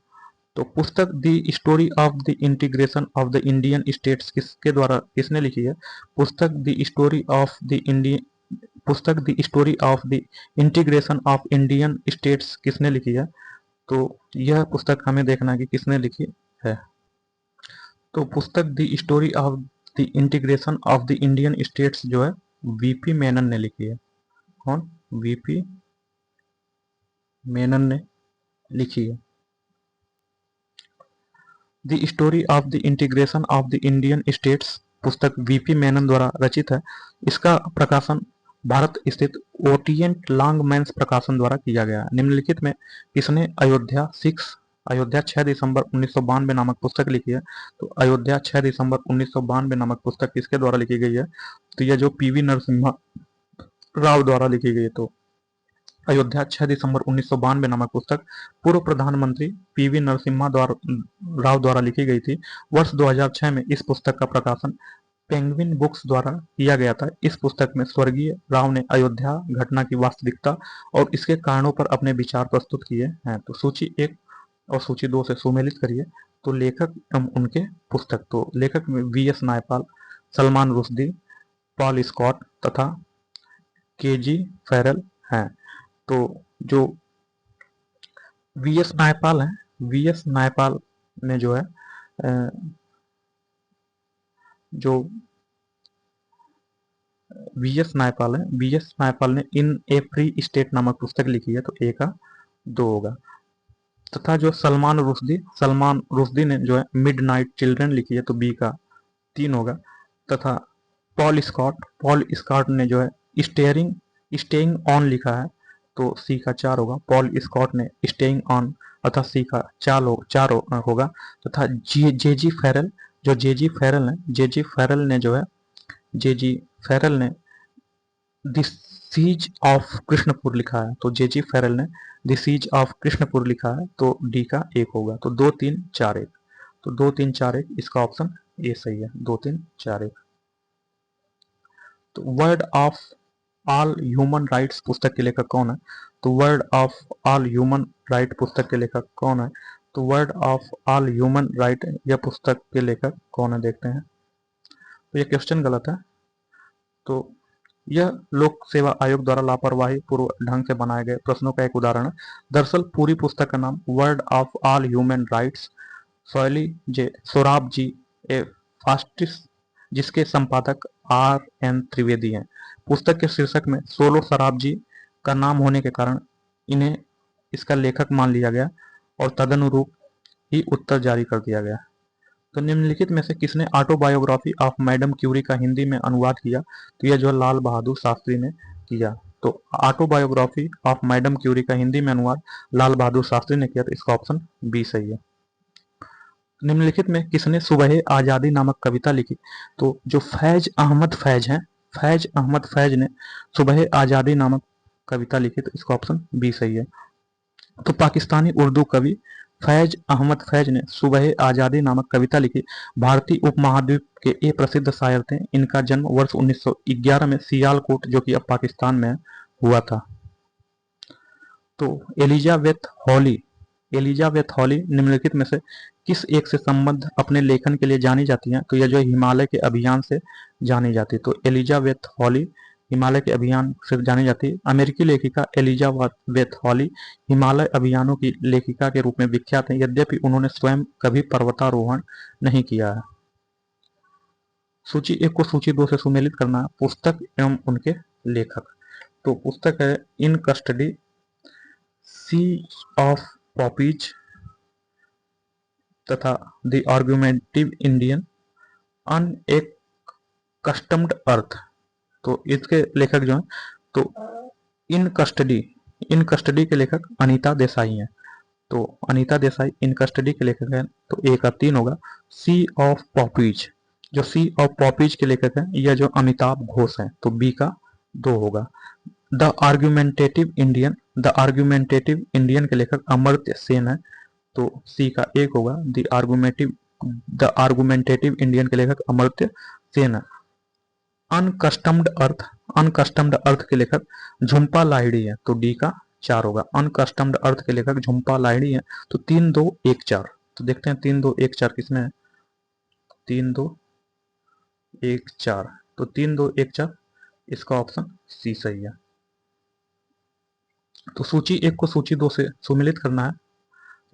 तो पुस्तक the story of the integration of the Indian states किसने लिखी है? पुस्तक the story of the integration of Indian states किसने लिखी है? तो यह पुस्तक हमें देखना है कि किसने लिखी है। तो पुस्तक the story of the integration of the Indian states जो है वीपी मेनन ने लिखी है। कौन? वीपी मेनन ने लिखी है। The story of the integration of the Indian states पुस्तक वीपी मेनन द्वारा रचित है। इसका प्रकाशन भारत स्थित ओटिएंट लॉन्गमैन्स प्रकाशन द्वारा किया गया। निम्नलिखित में किसने अयोध्या 6 दिसंबर 1992 नामक पुस्तक लिखी है? तो अयोध्या 6 दिसंबर 1992 नामक पुस्तक किसके द्वारा लिखी गई है? तो यह जो पीवी नरसिम्हा राव द्वारा लिखी गई है। तो अयोध्या 6 दिसंबर 1992 नामक पुस्तक पूर्व प्रधानमंत्री पीवी नरसिम्हा राव द्वारा लिखी गई थी। वर्ष 2006 में इस पुस्तक का प्रकाशन पेंगुइन बुक्स द्वारा किया गया था। इस पुस्तक में स्वर्गीय राव ने अयोध्या घटना की वास्तविकता और इसके कारणों पर अपने विचार प्रस्तुत किए हैं। तो सूची 1 और सूची 2 से सुमेलित करिए। तो लेखक एवं उनके पुस्तक, तो लेखक में VS Naipaul, Salman Rushdie, Paul Scott तथा केजी फेरल हैं। तो जो वीएस नायपाल हैं, वीएस नायपाल ने जो है जो वीएस नायपाल है, वीएस नायपाल ने इन ए फ्री स्टेट नामक पुस्तक लिखी है। तो ए का 2 होगा। तथा जो सलमान रुश्दी ने जो है मिडनाइट चिल्ड्रन लिखी है। तो बी का 3 होगा। तथा पॉल स्कॉट ने जो है स्टेइंग ऑन लिखा है। तो सी का 4 होगा। पॉल स्कॉट ने स्टेइंग ऑन अर्थात सी का 4 होगा। तथा जेजी फेरल ने द सीज ऑफ कृष्णपुर लिखा है। तो जेजी फेरल ने द सीज ऑफ कृष्णपुर लिखा है। तो डी का 1 होगा। तो 2 3 4 1। तो 2 3 4 1 इसका ऑप्शन ए सही है। 2 3 4 1। तो word of all human rights पुस्तक के लेखक कौन है? तो word of all human right पुस्तक के लेखक कौन है? तो word of all human right यह पुस्तक के लेखक कौन है, देखते हैं। तो यह क्वेश्चन गलत है। तो यह लोक सेवा आयोग द्वारा लापरवाही पूर्व ढंग से बनाए गए प्रश्नों का एक उदाहरण है। दरअसल पूरी पुस्तक का नाम word of all human rights Sorabjee A फास्टिस, जिसके संपादक RN त्रिवेदी हैं। पुस्तक के शीर्षक में सोलो सराब जी का नाम होने के कारण इन्हें इसका लेखक मान लिया गया और तदनुरूप ही उत्तर जारी कर दिया गया। तो निम्नलिखित में से किसने ऑटोबायोग्राफी ऑफ मैडम क्यूरी का हिंदी में अनुवाद किया? तो यह जो लाल बहादुर शास्त्री ने किया। तो ऑटोबायोग्राफी ऑफ मैडम क्यूरी का हिंदी में अनुवाद लाल बहादुर शास्त्री ने किया। तो इसका ऑप्शन बी सही है। निम्नलिखित में किसने सुबह आजादी नामक कविता लिखी? तो जो फैज अहमद फैज ने सुबह आजादी नामक कविता लिखी। तो इसका ऑप्शन बी सही है। तो पाकिस्तानी उर्दू कवि फैज अहमद फैज ने सुबह आजादी नामक कविता लिखी। भारतीय उपमहाद्वीप के ये प्रसिद्ध शायर थे। इनका जन्म वर्ष 1911 में सियालकोट, जो कि अब पाकिस्तान में हुआ था। तो एलिजाबेथ हॉली निम्नलिखित में से किस एक से संबंध अपने लेखन के लिए जानी जाती हैं? तो यह जो हिमालय के अभियान से जानी जाती है। तो एलिजाबेथ हॉली हिमालय के अभियान से जानी जाती है। अमेरिकी लेखिका एलिजाबेथ हॉली हिमालय अभियानों की लेखिका के रूप में विख्यात है, यद्यपि उन्होंने स्वयं कभी पर्वतारोहण नहीं किया है। सूची 1 को सूची 2 से सुमेलित करना है। पुस्तक एवं उनके लेखक। तो पुस्तक है in custody, sea of poppies तथा the argumentative Indian, unaccustomed अर्थ। तो इसके लेखक जो हैं तो इन कस्टडी के लेखक अनीता देसाई हैं। तो अनीता देसाई इन कस्टडी के लेखक हैं, तो ए का 3 होगा। सी ऑफ पॉपीज, जो सी ऑफ पॉपीज के लेखक हैं यह जो अमिताभ घोष हैं, तो बी का 2 होगा। The argumentative Indian, the argumentative Indian के लेखक अमर्त्य सेन है, तो सी का 1 होगा। द आर्गुमेंटेटिव इंडियन के लेखक अमर्त्य सेन है। अनकस्टम्ड अर्थ, अनकस्टम्ड अर्थ के लेखक झुम्पा लाहिड़ी है, तो डी का 4 होगा। अनकस्टम्ड अर्थ के लेखक झुम्पा लाहिड़ी है, तो 3 2 1 4। तो देखते हैं 3 2 1 4 किसमें है। 3 2 1 4, तो 3 2 1 4 इसका ऑप्शन सी सही है। तो सूची 1 को सूची 2 से सुमिलित करना है।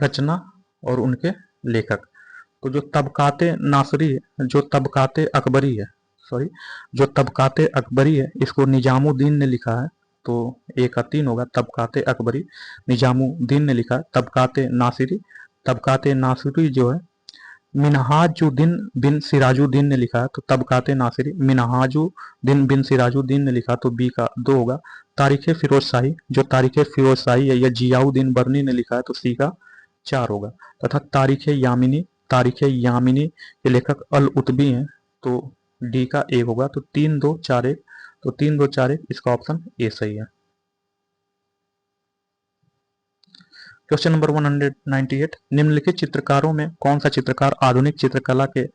रचना और उनके लेखक, तो जो तबकाते नासरी है, जो तबकाते अकबरी है, सॉरी जो तबकाते अकबरी है, इसको निजामुद्दीन ने लिखा है, तो ए का 3 होगा। तबकाते अकबरी निजामुद्दीन ने लिखा है। तबकाते नासिरी जो है मिनहाजुद्दीन बिन सिराजुद्दीन ने लिखा है, तो तबकाते नासिरी मिनहाजुद्दीन बिन सिराजुद्दीन ने लिखा, तो बी का 2 होगा। तारीख फिरोज शाही, जो तारीख फिरोज शाही है यह जियाउद्दीन बर्नी ने लिखा है, तो सी का 4 होगा। तथा तारीख यामिनी के लेखक अल उतबी हैं, तो डी का 1 होगा। तो 3 2 4 1, तो 3 2 4 1 इसका ऑप्शन ए सही है। क्वेश्चन नंबर 198, निम्नलिखित चित्रकारों में कौन सा चित्रकार आधुनिक चित्रकला के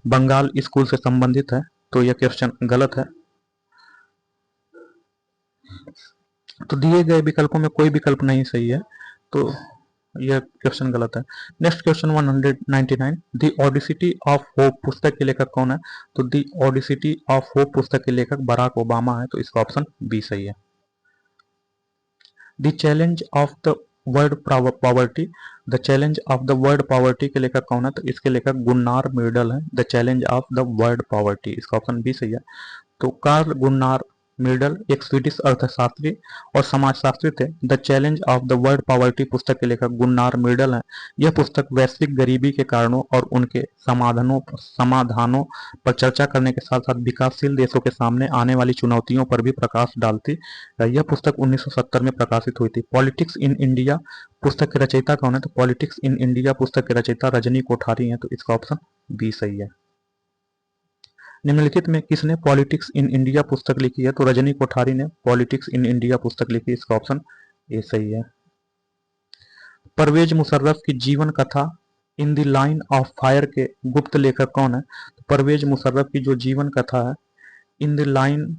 बंगाल स्कूल से संबंधित है, तो यह क्वेश्चन गलत है। तो दिए गए विकल्पों में कोई विकल्प नहीं सही है, तो यह क्वेश्चन गलत है। Next question 199, the audacity of hope पुस्तक के लेखक कौन है, तो द ऑडिसिटी ऑफ होप पुस्तक के लेखक बराक ओबामा है, तो इसका ऑप्शन बी सही है। The challenge of the word poverty, the challenge of the word poverty के लेखक कौन है, तो इसके लेखक गुन्नार मिर्डल है। The challenge of the word poverty, इसका ऑप्शन बी सही है। तो कार्ल गुन्नार मिर्डल एक स्वीडिश अर्थशास्त्री और समाजशास्त्री थे। The challenge of the world poverty पुस्तक के लेखक गुन्नार मिर्डल हैं। यह पुस्तक वैश्विक गरीबी के कारणों और उनके समाधानों पर चर्चा करने के साथ साथ विकासशील देशों के सामने आने वाली चुनौतियों पर भी प्रकाश डालती है। यह पुस्तक 1970 में प्रकाशित हुई थी। पॉलिटिक्स इन इंडिया पुस्तक के रचयिता कौन है, तो पॉलिटिक्स इन इंडिया पुस्तक के रचयिता रजनी कोठारी हैं, तो इसका ऑप्शन बी सही है। निम्नलिखित में किसने पॉलिटिक्स इन इंडिया पुस्तक लिखी है, तो रजनी कोठारी ने पॉलिटिक्स इन इंडिया पुस्तक लिखी, इसका ऑप्शन ए सही है। परवेज मुशर्रफ की जीवन कथा इन द लाइन ऑफ फायर के गुप्त लेखक कौन है, तो परवेज मुशर्रफ की जो जीवन कथा है इन द लाइन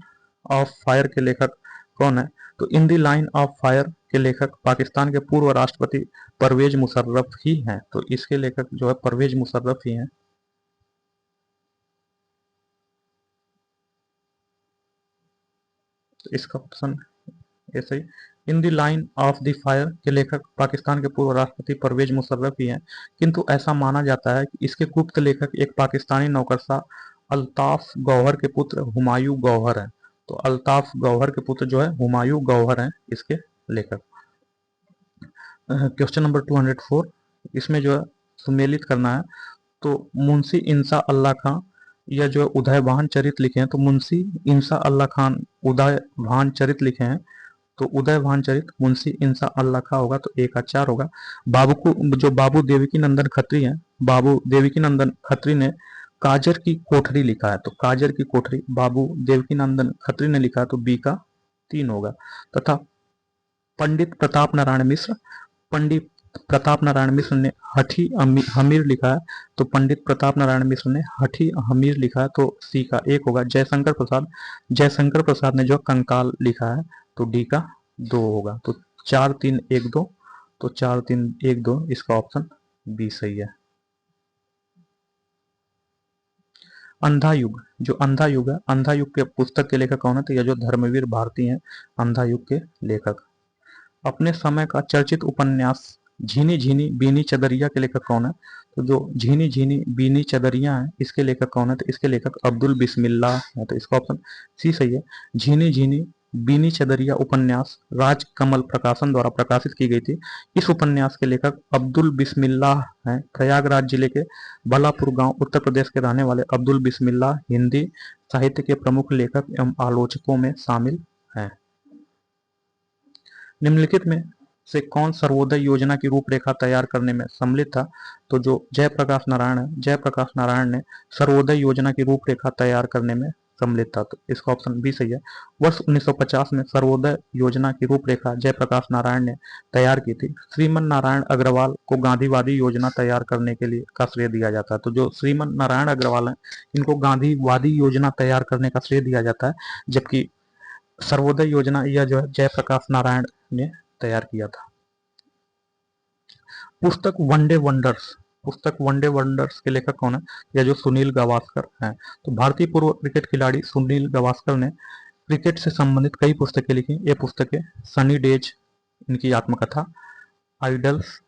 ऑफ फायर के लेखक कौन है, तो इन द लाइन ऑफ फायर के लेखक पाकिस्तान के पूर्व राष्ट्रपति परवेज मुशर्रफ ही हैं, तो इसके लेखक जो है परवेज मुशर्रफ ही हैं। इसका ऑप्शन ऐसे ही। In the line of the fire के लेखक पाकिस्तान के पूर्व राष्ट्रपति परवेज मुशर्रफ ही हैं, किंतु ऐसा माना जाता है कि इसके गुप्त लेखक एक पाकिस्तानी नौकरशाह अल्ताफ गौहर के पुत्र हुमायूं गौहर हैं। तो अल्ताफ गौहर के पुत्र जो है हुमायूं गौहर हैं इसके लेखक। क्वेश्चन नंबर 204, इसमें जो है सुमेलित करना है। तो मुंशी इंसा अल्लाह खां यह जो उदयभान चरित लिखे हैं, तो मुंशी इंसा अल्लाह खान उदयभान चरित लिखे हैं, तो उदयभान चरित मुंशी इंसा अल्लाह खां होगा, तो ए का 4 होगा। बाबू देवकी नंदन खत्री हैं, बाबू देवकी नंदन खत्री ने काजर की कोठरी लिखा है, तो काजर की कोठरी बाबू देवकी नंदन खत्री ने लिखा है, तो बी का 3 होगा। तथा पंडित प्रताप नारायण मिश्र ने हठी हमीर लिखा है, तो पंडित प्रताप नारायण मिश्र ने हठी हमीर लिखा है, तो सी का 1 होगा। जयशंकर प्रसाद ने जो कंकाल लिखा है, तो डी का 2 होगा। तो 4 3 1 2, तो 4 3 1 2 इसका ऑप्शन बी सही है। अंधा युग, जो अंधा युग है, अंधा युग के पुस्तक के लेखक कौन है, तो यह जो धर्मवीर भारती हैं अंधा युग के लेखक। अपने समय का चर्चित उपन्यास झीनी झीनी बीनी चदरिया के लेखक कौन है, तो जो झीनी झीनी बीनी चदरिया है इसके लेखक कौन है, तो इसके लेखक अब्दुल बिस्मिल्लाह है, तो इसका ऑप्शन सी सही है। झीनी झीनी बीनी चदरिया उपन्यास राजकमल प्रकाशन द्वारा प्रकाशित की गई थी। इस उपन्यास के लेखक अब्दुल बिस्मिल्लाह हैं। प्रयागराज जिले के भलापुर गांव उत्तर प्रदेश के रहने वाले अब्दुल बिस्मिल्लाह हिंदी साहित्य के प्रमुख लेखक एवं आलोचकों में शामिल हैं। निम्नलिखित में से कौन सर्वोदय योजना की रूपरेखा तैयार करने में सम्मिलित था? तो जो जयप्रकाश नारायण है, जयप्रकाश नारायण ने सर्वोदय योजना की रूपरेखा तैयार करने में सम्मिलित था। तो इसका ऑप्शन बी सही है। वर्ष 1950 में सर्वोदय योजना की रूपरेखा जयप्रकाश नारायण ने तैयार की थी। श्रीमन नारायण अग्रवाल को गांधीवादी योजना तैयार करने के लिए का श्रेय दिया जाता है। तो जो श्रीमन नारायण अग्रवाल है, इनको गांधीवादी योजना तैयार करने का श्रेय दिया जाता है, जबकि सर्वोदय योजना यह जो है जयप्रकाश नारायण ने तैयार किया था। पुस्तक वनडे वंडर्स, पुस्तक वनडे वंडर्स के लेखक कौन है? या जो सुनील गावस्कर हैं। तो भारतीय पूर्व क्रिकेट खिलाड़ी सुनील गावस्कर ने क्रिकेट से संबंधित कई पुस्तकें लिखी। ये पुस्तकें सनी डेज इनकी आत्मकथा, आइडल्स,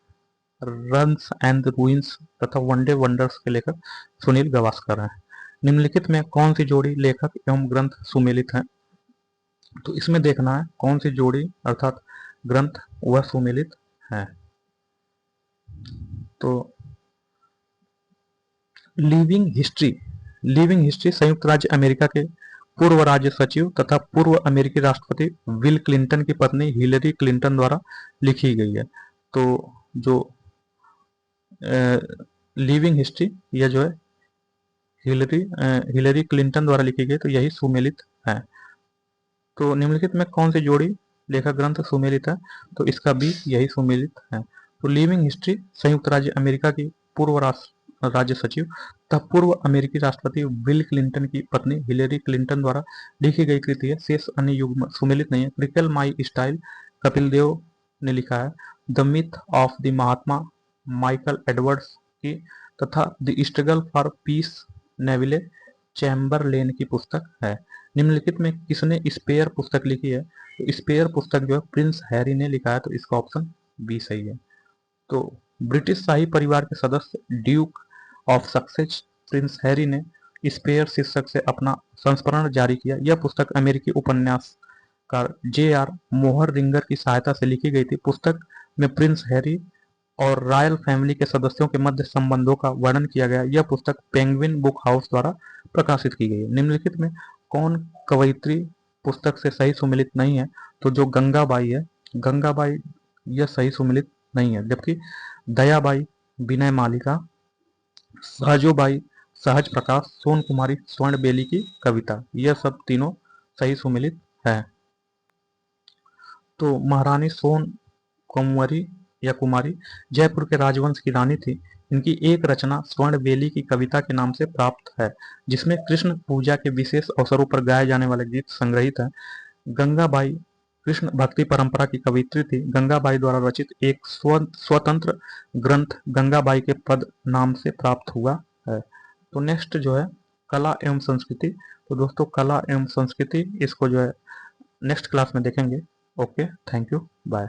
रन्स एंड रूइंस तथा वनडे वंडर्स के लेखक सुनील गावस्कर हैं। निम्नलिखित में कौन सी जोड़ी लेखक एवं ग्रंथ सुमेलित हैं? तो इसमें देखना है कौन सी जोड़ी अर्थात ग्रंथ वह सुमेलित है। तो लिविंग हिस्ट्री, लिविंग हिस्ट्री संयुक्त राज्य अमेरिका के पूर्व राज्य सचिव तथा पूर्व अमेरिकी राष्ट्रपति विल क्लिंटन की पत्नी हिलरी क्लिंटन द्वारा लिखी गई है। तो जो लिविंग हिस्ट्री यह जो है हिलरी क्लिंटन द्वारा लिखी गई, तो यही सुमेलित है। तो निम्नलिखित में कौन सी जोड़ी लेखक ग्रंथ सुमेलित है? तो इसका भी यही सुमेलित है। तो लिविंग हिस्ट्री संयुक्त राज्य अमेरिका की पूर्व राज्य सचिव तथा पूर्व अमेरिकी राष्ट्रपति बिल क्लिंटन की पत्नी हिलेरी क्लिंटन द्वारा लिखी गई कृति है। शेष अन्य युग में सुमेलित नहीं है। Cricket my style Kapil Dev ने लिखा है। The myth of the Mahatma Michael Edwards की तथा the struggle for peace Neville Chamberlain की पुस्तक है। निम्नलिखित में किसने स्पेयर पुस्तक लिखी है? तो स्पेयर पुस्तक जो है प्रिंस हैरी ने लिखा है। तो इसका ऑप्शन बी सही है। तो ब्रिटिश शाही परिवार के सदस्य Duke of success Prince Harry ने स्पेयर शीर्षक से अपना संस्करण जारी किया। यह पुस्तक अमेरिकी उपन्यासकार J.R. मोहर रिंगर की सहायता से लिखी गई थी। पुस्तक में प्रिंस हैरी और रॉयल फैमिली के सदस्यों के मध्य संबंधों का वर्णन किया गया। यह पुस्तक पेंगुइन बुक हाउस द्वारा प्रकाशित की गई है। निम्नलिखित में कौन कवयित्री पुस्तक से सही सुमेलित नहीं है? तो जो गंगाबाई है, गंगाबाई यह सही सुमेलित नहीं है, जबकि दयाबाई, विनय मालिका, सहजोबाई, सहज प्रकाश, सोन कुमारी स्वर्ण बेली की कविता, यह सब तीनों सही सुमेलित है। तो महारानी सोन कुंवरी या कुमारी जयपुर के राजवंश की रानी थी। इनकी एक रचना स्वर्ण बेली की कविता के नाम से प्राप्त है, जिसमें कृष्ण पूजा के विशेष अवसरों पर गाए जाने वाले गीत संग्रहित हैं। गंगाबाई कृष्ण भक्ति परंपरा की कवित्री थी। गंगाबाई द्वारा रचित एक स्वतंत्र ग्रंथ गंगाबाई के पद नाम से प्राप्त हुआ है। तो नेक्स्ट जो है कला एवं संस्कृति। तो दोस्तों कला एवं संस्कृति इसको जो है नेक्स्ट क्लास में देखेंगे। Okay, thank you, bye.